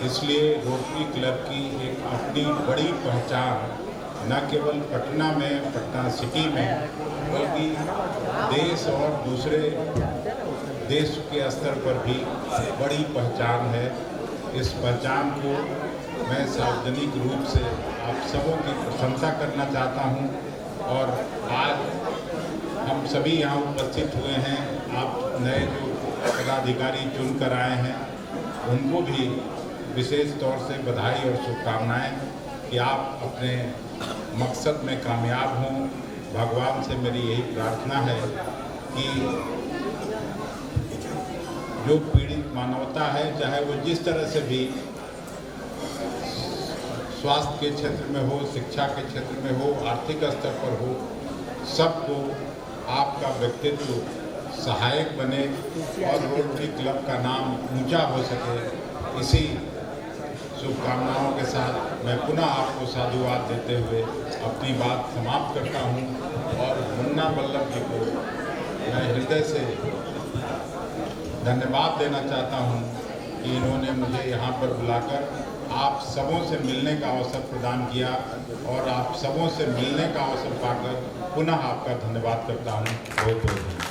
इसलिए रोटरी क्लब की एक अपनी बड़ी पहचान न केवल पटना में, पटना सिटी में, बल्कि देश और दूसरे देश के स्तर पर भी बड़ी पहचान है। इस पहचान को मैं सार्वजनिक रूप से आप सबों की प्रशंसा करना चाहता हूं और आज हम सभी यहाँ उपस्थित हुए हैं। आप नए जो पदाधिकारी चुन कर आए हैं, उनको भी विशेष तौर से बधाई और शुभकामनाएं कि आप अपने मकसद में कामयाब हों। भगवान से मेरी यही प्रार्थना है कि जो पीड़ित मानवता है, चाहे वो जिस तरह से भी स्वास्थ्य के क्षेत्र में हो, शिक्षा के क्षेत्र में हो, आर्थिक स्तर पर हो, सबको आपका व्यक्तित्व सहायक बने और रोटरी क्लब का नाम ऊंचा हो सके। इसी शुभकामनाओं के साथ मैं पुनः आपको साधुवाद देते हुए अपनी बात समाप्त करता हूं और मुन्ना वल्लभ जी को मैं हृदय से धन्यवाद देना चाहता हूं कि इन्होंने मुझे यहाँ पर बुलाकर आप सबों से मिलने का अवसर प्रदान किया और आप सबों से मिलने का अवसर पाकर पुनः आपका धन्यवाद करता हूँ। बहुत बहुत धन्यवाद।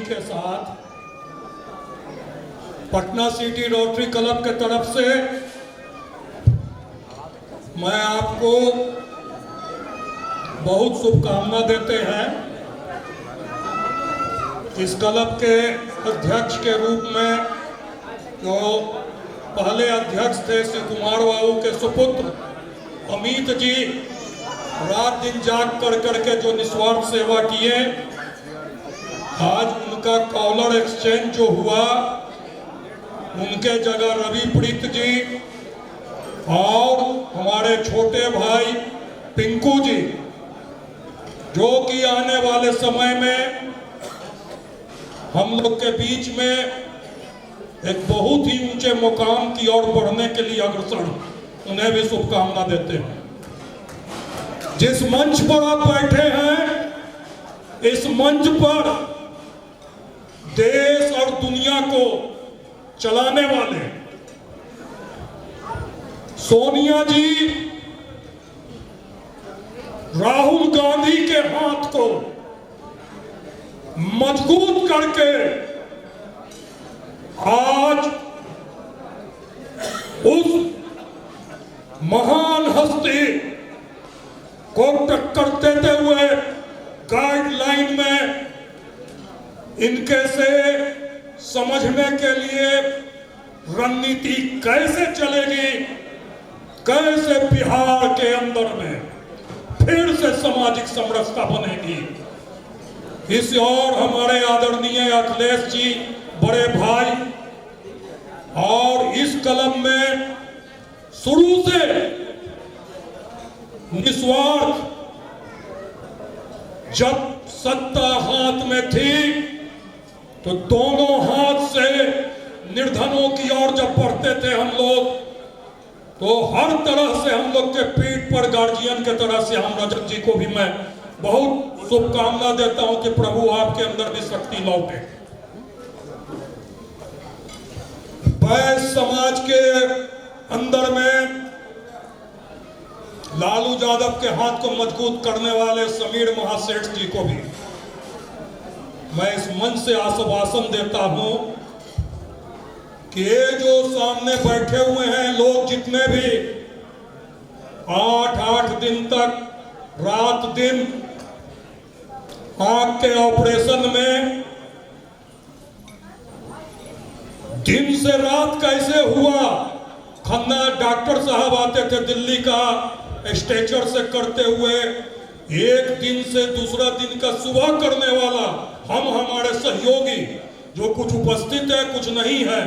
के साथ पटना सिटी रोटरी क्लब के तरफ से मैं आपको बहुत शुभकामना देते हैं। इस क्लब के अध्यक्ष के रूप में जो पहले अध्यक्ष थे श्री कुमार बाबू के सुपुत्र अमित जी रात दिन जाग कर करके जो निस्वार्थ सेवा किए, आज उनका कॉलर एक्सचेंज जो हुआ, उनके जगह रवि प्रीत जी और हमारे छोटे भाई पिंकू जी, जो कि आने वाले समय में हम लोग के बीच में एक बहुत ही ऊंचे मुकाम की ओर बढ़ने के लिए अग्रसर, उन्हें भी शुभकामना देते हैं। जिस मंच पर आप बैठे हैं, इस मंच पर देश और दुनिया को चलाने वाले सोनिया जी राहुल गांधी के हाथ को मजबूत करके आज उस महान हस्ती को टक्कर देते हुए गाइडलाइन में इनके से समझने के लिए रणनीति कैसे चलेगी, कैसे बिहार के अंदर में फिर से सामाजिक समरसता बनेगी, इस और हमारे आदरणीय अखिलेश जी बड़े भाई और इस क्लब में शुरू से निस्वार्थ, जब सत्ता हाथ में थी तो दोनों हाथ से निर्धनों की ओर जब बढ़ते थे हम लोग, तो हर तरह से हम लोग के पीठ पर गार्जियन के तरह से हम रजत जी को भी मैं बहुत शुभकामना देता हूं कि प्रभु आपके अंदर भी शक्ति लौटे। वैश्य समाज के अंदर में लालू यादव के हाथ को मजबूत करने वाले समीर महासेठ जी को भी मैं इस मंच से आश्वासन देता हूं कि ये जो सामने बैठे हुए हैं लोग, जितने भी 8-8 दिन तक रात दिन आंख के ऑपरेशन में, दिन से रात कैसे हुआ, खन्ना डॉक्टर साहब आते थे दिल्ली का स्ट्रेचर से करते हुए, एक दिन से दूसरा दिन का सुबह करने वाला हम, हमारे सहयोगी जो कुछ उपस्थित है कुछ नहीं है,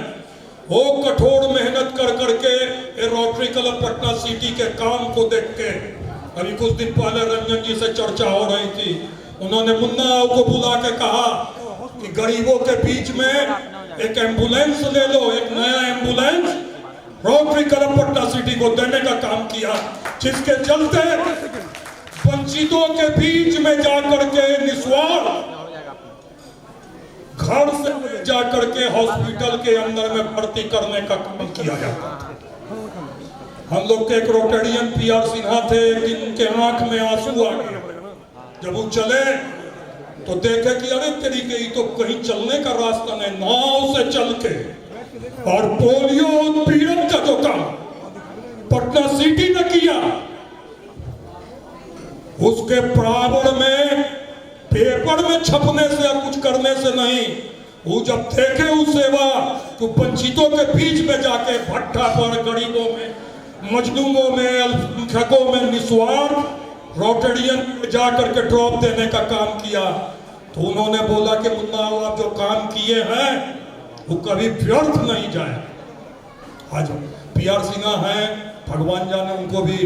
वो कठोर मेहनत कर करके रोटरी क्लब पटना सिटी के काम को देख के, अभी कुछ दिन पहले रंजन जी से चर्चा हो रही थी, उन्होंने मुन्ना को बुला के कहा कि गरीबों के बीच में एक एम्बुलेंस ले लो, एक नया ambulance rotary club Patna city को देने का काम किया, जिसके चलते वंचितों के बीच में जाकर के निस्वार्थ घर से जाकर के हॉस्पिटल के अंदर में भर्ती करने का काम किया जाता था। हम लोग के एक रोटेरियन पीआर सिन्हा थे, जिनके आंख में आंसू आ गए जब वो चले तो देखे कि अरे तरीके ही तो कहीं चलने का रास्ता नहीं, नाव से चल के, और पोलियो उत्पीड़न का जो काम पटना सिटी ने किया, उसके बराबर में पेपर में छपने से या कुछ करने से नहीं, वो जब देखे उस सेवा तो वंचितों के बीच में जाके भट्टा पर गरीबों में, मजलूमों में, अल्पसंख्यकों में निस्वार्थ रोटेरियन जा करके ड्रॉप देने का काम किया, तो उन्होंने बोला कि मुन्ना आप जो काम किए हैं वो कभी व्यर्थ नहीं जाए। आज पीआर सिन्हा हैं, भगवान जाने उनको भी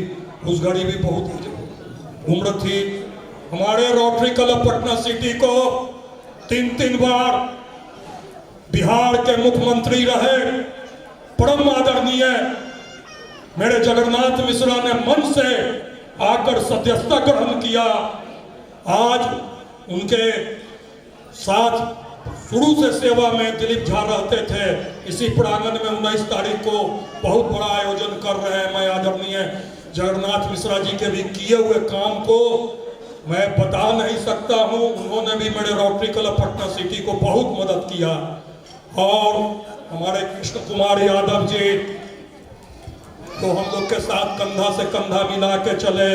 उस घड़ी भी बहुत उम्र थी। हमारे रोटरी क्लब पटना सिटी को 3 बार बिहार के मुख्यमंत्री रहे परम आदरणीय मेरे जगन्नाथ मिश्रा ने मन से आकर सदस्यता ग्रहण किया। आज उनके साथ शुरू से सेवा में दिलीप झा रहते थे। इसी प्रांगण में 19 तारीख को बहुत बड़ा आयोजन कर रहे हैं। मैं आदरणीय जगन्नाथ मिश्रा जी के भी किए हुए काम को मैं बता नहीं सकता हूँ। उन्होंने भी मेरे रोटरी क्लब पटना सिटी को बहुत मदद किया। और हमारे कृष्ण कुमार यादव जी तो हम लोग के साथ कंधा से कंधा मिला के चले।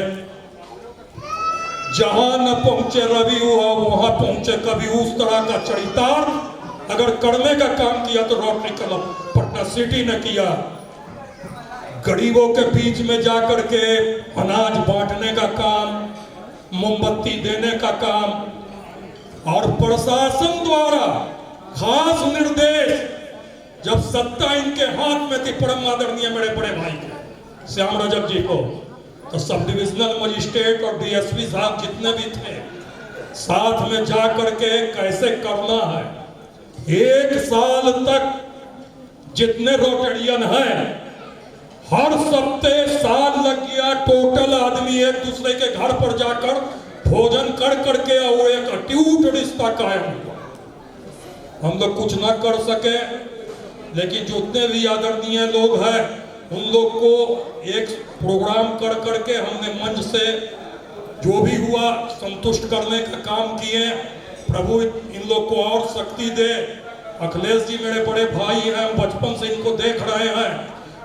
जहां न पहुंचे रवि हुआ वहां पहुंचे कभी। उस तरह का चरितार्थ अगर करने का काम किया तो रोटरी क्लब पटना सिटी ने किया। गरीबों के बीच में जाकर के अनाज बांटने का काम, मोमबत्ती देने का काम, और प्रशासन द्वारा खास निर्देश जब सत्ता इनके हाथ में थी परम आदरणीय मेरे बड़े भाई के श्याम रजक जी को, तो सब डिविजनल मजिस्ट्रेट और डीएसपी साहब जितने भी थे साथ में जा करके कैसे करना है। 1 साल तक जितने रोटेरियन हैं हर सप्ते साल लग गया। टोटल आदमी एक दूसरे के घर पर जाकर भोजन कर करके और एक अटूट रिश्ता कायम हुआ। हम लोग कुछ ना कर सके, लेकिन जितने भी आदरणीय लोग हैं उन लोग को एक प्रोग्राम कर करके हमने मंच से जो भी हुआ संतुष्ट करने का काम किए। प्रभु इन लोग को और शक्ति दे। अखिलेश जी मेरे बड़े भाई हैं, बचपन से इनको देख रहे हैं।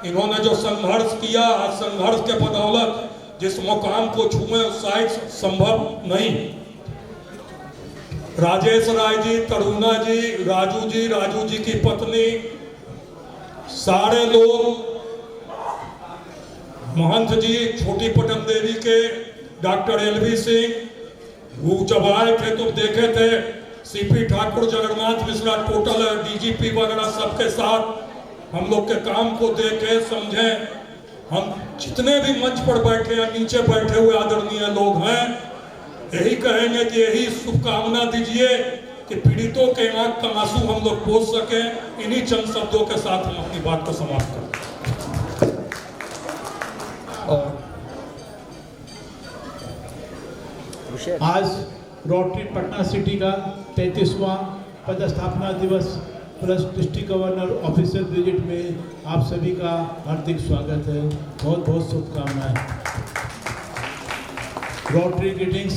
इन्होंने जो संघर्ष किया, संघर्ष के बदौलत जिस मुकाम को छूए उस शायद संभव नहीं। राजेश राय जी, तरुणा जी, राजू जी की पत्नी, सारे लोग, महंत जी, छोटी पटन देवी के डॉक्टर एलवी सिंह, वो जब आए थे तो देखे थे CP Thakur, Jagannath Mishra, total DGP वगैरह सबके साथ हम लोग के काम को देखे समझे। हम जितने भी मंच पर बैठे हैं, नीचे बैठे हुए आदरणीय लोग हैं, यही कहेंगे कि यही शुभकामना दीजिए कि पीड़ितों के आंख का आंसू हम लोग पोंछ सकें। इन्हीं चंद शब्दों के साथ हम अपनी बात को समाप्त करें। आज रोटरी पटना सिटी का 33वां पदस्थापना दिवस plus district governor official visit में आप सभी का हार्दिक स्वागत है। बहुत बहुत शुभकामनाएं। Rotary greetings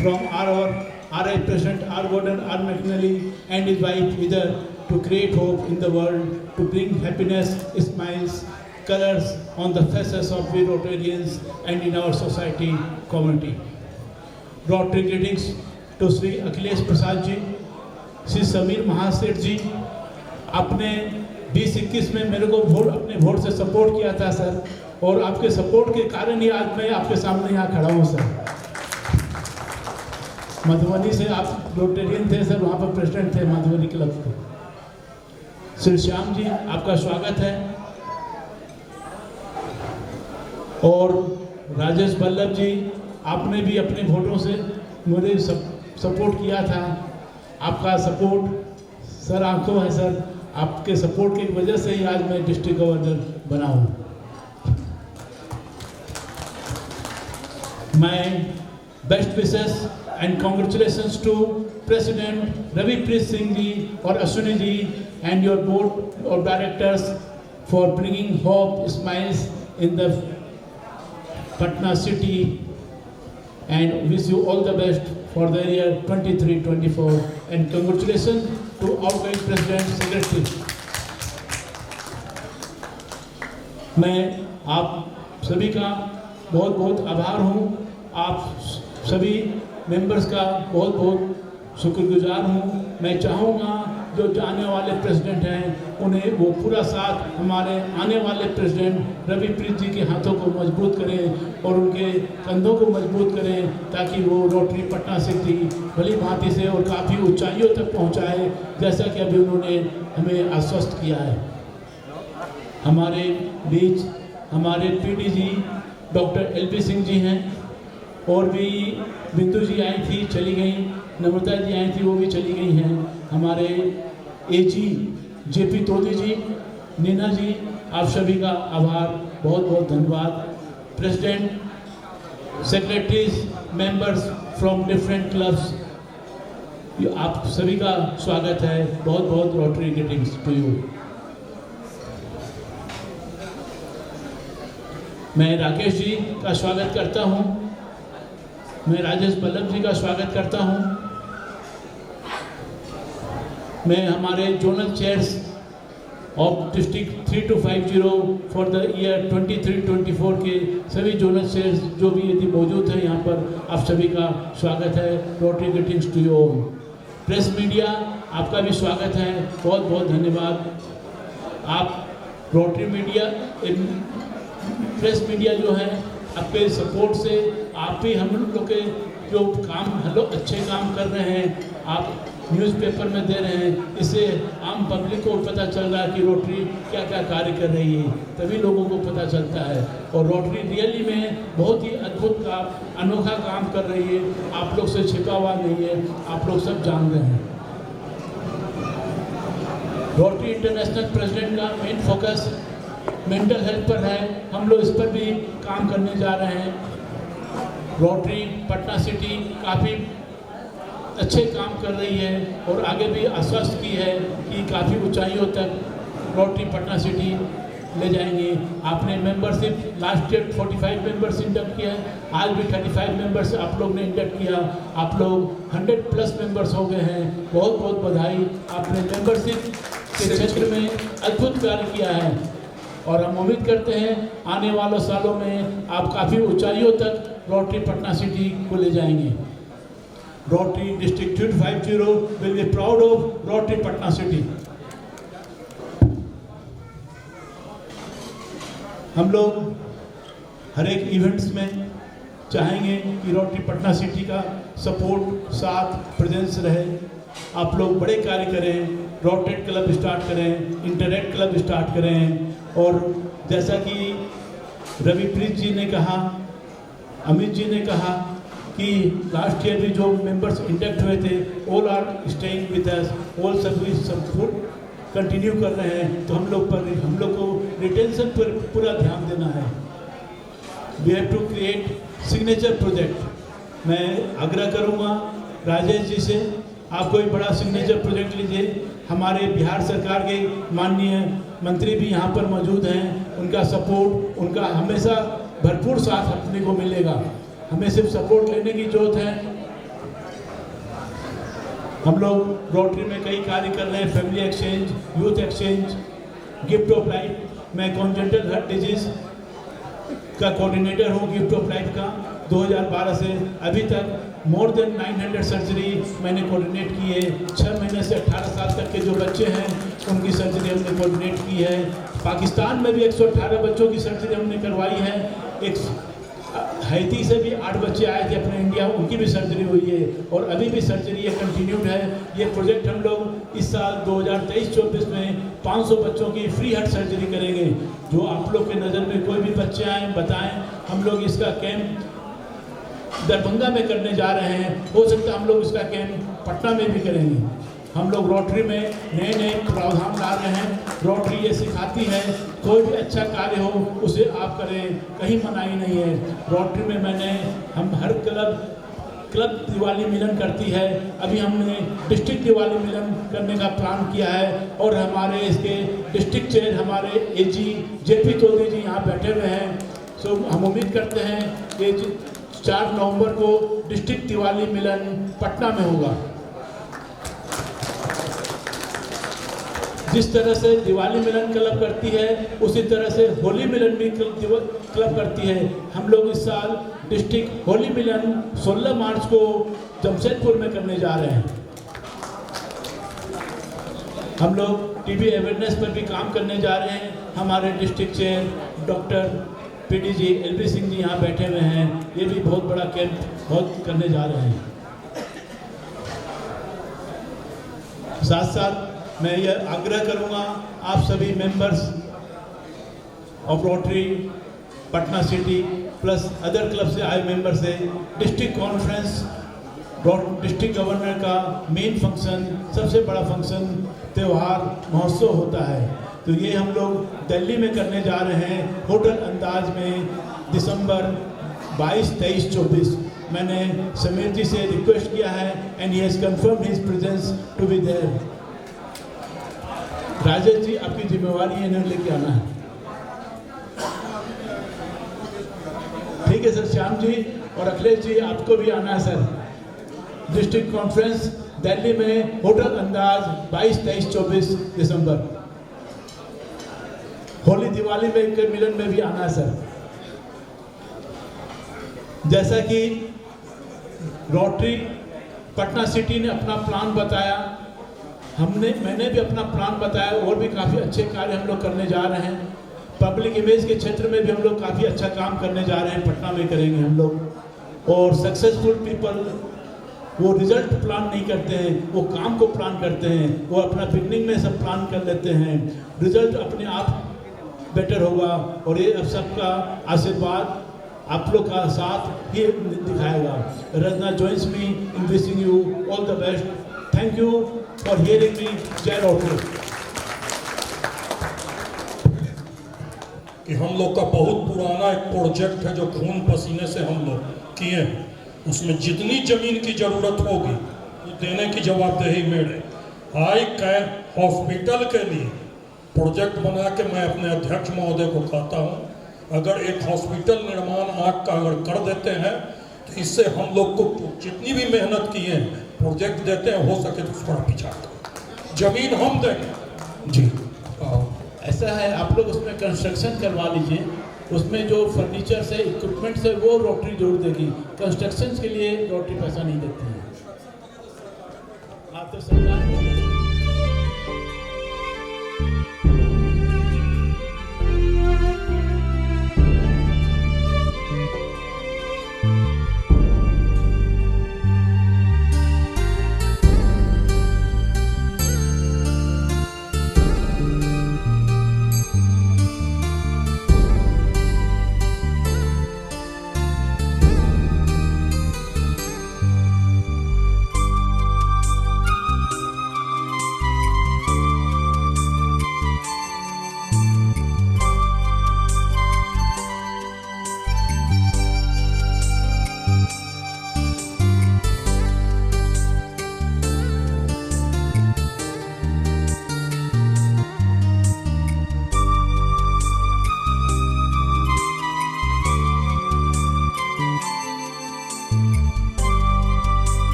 from our RI President R. Gordon R. McNally and his wife Heather to create hope in the world, to bring happiness, smiles, colors on the faces of we Rotarians and in our society community. Rotary greetings to Sri Akhilesh Prasad ji, Shri Sameer Mahaseth ji. आपने 2021 में मेरे को अपने vote से support किया था sir, और आपके सपोर्ट के कारण ही आज मैं आपके सामने यहाँ खड़ा हूँ सर। मधुबनी से आप रोटेरियन थे सर, वहाँ पर प्रेसिडेंट थे मधुबनी क्लब के। श्री श्याम जी आपका स्वागत है। और राजेश बल्लभ जी, आपने भी अपने वोटों से मुझे सपोर्ट किया था। आपका सपोर्ट सर आंखों है सर, आपके सपोर्ट की वजह से ही आज मैं डिस्ट्रिक्ट गवर्नर बना हूँ। मैं best wishes and congratulations to president Raviprit Singh ji और Ashwini ji and your board of directors for bringing hope smiles in the Patna city and wish you all the best for the year 23-24 and congratulations to outgoing President Secretary. मैं आप सभी का बहुत बहुत आभार हूँ। आप सभी मेंबर्स का बहुत बहुत शुक्रगुजार हूँ। मैं चाहूँगा जो आने वाले प्रेसिडेंट हैं उन्हें वो पूरा साथ हमारे आने वाले प्रेसिडेंट रविप्रीत जी के हाथों को मजबूत करें और उनके कंधों को मजबूत करें, ताकि वो रोटरी पटना सिटी भली भांति से और काफ़ी ऊंचाइयों तक पहुंचाए, जैसा कि अभी उन्होंने हमें आश्वस्त किया है। हमारे बीच हमारे पीडी जी डॉक्टर एलपी सिंह जी हैं, और भी बिंदु जी आई थी चली गई, नम्रता जी आई थी वो भी चली गई हैं। हमारे एजी जेपी तोदी जी, नीना जी, आप सभी का आभार, बहुत बहुत धन्यवाद। President, secretaries, members from different clubs, आप सभी का स्वागत है। बहुत बहुत रोटरी ग्रीटिंग्स टू यू। मैं राकेश जी का स्वागत करता हूं। मैं राजेश बल्लभ जी का स्वागत करता हूं। मैं हमारे zonal chairs of district 3250 for the year 23-24 के सभी जोनल चेयर्स जो भी यदि मौजूद है यहाँ पर, आप सभी का स्वागत है। Rotary greetings to you all. Press media, आपका भी स्वागत है, बहुत बहुत धन्यवाद। आप रोटरी मीडिया, प्रेस मीडिया जो है, आपके सपोर्ट से आप भी हम लोग के जो काम हम लोग अच्छे काम कर रहे हैं, आप न्यूज़पेपर में दे रहे हैं, इससे आम पब्लिक को पता चल रहा है कि रोटरी क्या क्या कार्य कर रही है, तभी लोगों को पता चलता है। और रोटरी रियली में बहुत ही अद्भुत काम, अनोखा काम कर रही है, आप लोग से छिपा हुआ नहीं है, आप लोग सब जान रहे हैं। रोटरी इंटरनेशनल प्रेसिडेंट का मेन फोकस मेंटल हेल्थ पर है, हम लोग इस पर भी काम करने जा रहे हैं। रोटरी पटना सिटी काफ़ी अच्छे काम कर रही है और आगे भी आश्वस्त की है कि काफ़ी ऊंचाइयों तक रोटरी पटना सिटी ले जाएंगे। आपने membership last year 45 members induct किया है, आज भी 35 मेंबर्स आप लोग ने इंडक्ट किया, आप लोग 100+ मेंबर्स हो गए हैं। बहुत बहुत बधाई, आपने मेंबरशिप के क्षेत्र में अद्भुत कार्य किया है और हम उम्मीद करते हैं आने वाले सालों में आप काफ़ी ऊंचाइयों तक रोटरी पटना सिटी को ले जाएंगे। Rotary district 250 will be proud of rotary Patna city. हम लोग हर एक इवेंट्स में चाहेंगे कि रोटरी पटना सिटी का सपोर्ट, साथ, प्रेजेंस रहे। आप लोग बड़े कार्य करें, रोटेट क्लब स्टार्ट करें, इंटरनेट क्लब स्टार्ट करें। और जैसा कि रविप्रीत जी ने कहा, अमित जी ने कहा कि लास्ट ईयर भी जो मेंबर्स इंडक्ट हुए थे, all are staying with us, all service support continue कर रहे हैं, तो हम लोग को रिटेंशन पर पूरा ध्यान देना है। We have to create signature project. मैं आग्रह करूंगा राजेश जी से, आप कोई बड़ा सिग्नेचर प्रोजेक्ट लीजिए। हमारे बिहार सरकार के माननीय मंत्री भी यहाँ पर मौजूद हैं, उनका सपोर्ट, उनका हमेशा भरपूर साथ अपने को मिलेगा। हमें सिर्फ सपोर्ट लेने की जरूरत है। हम लोग रोटरी में कई कार्य कर रहे हैं, family exchange, youth exchange, gift of life. मैं कॉन्जेंटल हार्ट डिजीज का कोऑर्डिनेटर हूँ गिफ्ट ऑफ लाइफ का। 2012 से अभी तक मोर देन 900 सर्जरी मैंने कोऑर्डिनेट की है। 6 महीने से 18 साल तक के जो बच्चे हैं उनकी सर्जरी हमने कोऑर्डिनेट की है। पाकिस्तान में भी 118 बच्चों की सर्जरी हमने करवाई है। एक हैती से भी 8 बच्चे आए थे अपने इंडिया, उनकी भी सर्जरी हुई है और अभी भी सर्जरी ये कंटिन्यूड है। ये प्रोजेक्ट हम लोग इस साल 2023-24 में 500 बच्चों की फ्री हार्ट सर्जरी करेंगे। जो आप लोग के नज़र में कोई भी बच्चे आए बताएं, हम लोग इसका कैंप दरभंगा में करने जा रहे हैं, हो सकता है हम लोग इसका कैंप पटना में भी करेंगे। हम लोग रोटरी में नए नए प्रावधान ला रहे हैं। रोटरी ये सिखाती है कोई भी अच्छा कार्य हो उसे आप करें, कहीं मनाही नहीं है। रोटरी में हम हर क्लब दिवाली मिलन करती है। अभी हमने डिस्ट्रिक्ट दिवाली मिलन करने का प्लान किया है और हमारे इसके डिस्ट्रिक्ट चेयर हमारे AG JP तोदी जी यहाँ बैठे हुए हैं। सो हम उम्मीद करते हैं कि 4 नवंबर को डिस्ट्रिक्ट दिवाली मिलन पटना में होगा। जिस तरह से दिवाली मिलन क्लब करती है उसी तरह से होली मिलन भी क्लब करती है। हम लोग इस साल डिस्ट्रिक्ट होली मिलन 16 मार्च को जमशेदपुर में करने जा रहे हैं। हम लोग TB अवेयरनेस पर भी काम करने जा रहे हैं। हमारे डिस्ट्रिक्ट चेयर डॉक्टर PD जी, LB सिंह जी यहाँ बैठे हुए हैं, ये भी बहुत बड़ा कैंप बहुत करने जा रहे हैं। साथ साथ मैं यह आग्रह करूंगा आप सभी members of rotary Patna city plus other club से आए मेंबर से, डिस्ट्रिक्ट कॉन्फ्रेंस डिस्ट्रिक्ट गवर्नर का मेन फंक्शन, सबसे बड़ा फंक्शन त्यौहार महोत्सव होता है, तो ये हम लोग दिल्ली में करने जा रहे हैं होटल अंदाज में दिसंबर 22, 23, 24। मैंने समीर जी से रिक्वेस्ट किया है and he has confirmed his presence to be there. Rajesh ji, आपकी जिम्मेवारी है इन्हें लेके आना है, ठीक। ठीक है सर, श्याम जी और अखिलेश जी आपको भी आना है सर। डिस्ट्रिक्ट कॉन्फ्रेंस दिल्ली में होटल अंदाज 22, 23, 24 दिसंबर। होली दिवाली में के मिलन में भी आना है सर। जैसा कि रोटरी पटना सिटी ने अपना प्लान बताया, मैंने भी अपना प्लान बताया, और भी काफ़ी अच्छे कार्य हम लोग करने जा रहे हैं। पब्लिक इमेज के क्षेत्र में भी हम लोग काफ़ी अच्छा काम करने जा रहे हैं, पटना में करेंगे हम लोग। और सक्सेसफुल पीपल वो रिजल्ट प्लान नहीं करते हैं, वो काम को प्लान करते हैं। वो अपना बिगनिंग में सब प्लान कर लेते हैं, रिजल्ट अपने आप बेटर होगा। और ये अब सबका आशीर्वाद आप लोग का साथ ही दिखाएगा। Rajna joins me in wishing you all the best. Thank you for hearing me. जय रोटरी। कि हम लोग का बहुत पुराना एक प्रोजेक्ट है जो खून पसीने से हम लोग किए हैं, उसमें जितनी जमीन की जरूरत होगी वो देने की जवाबदेही मेरे। आई कैर हॉस्पिटल के लिए प्रोजेक्ट बना के मैं अपने अध्यक्ष महोदय को कहता हूँ, अगर एक हॉस्पिटल निर्माण आँख का अगर कर देते हैं तो इससे हम लोग को जितनी भी मेहनत की है प्रोजेक्ट देते हैं, हो सके तो थोड़ा पीछा करें, जमीन हम देंगे जी। ऐसा है, आप लोग उसमें कंस्ट्रक्शन करवा लीजिए, उसमें जो फर्नीचर से इक्विपमेंट से वो रोटरी जोड़ देगी। कंस्ट्रक्शन के लिए रोटरी पैसा नहीं देती है। आप तो सरकार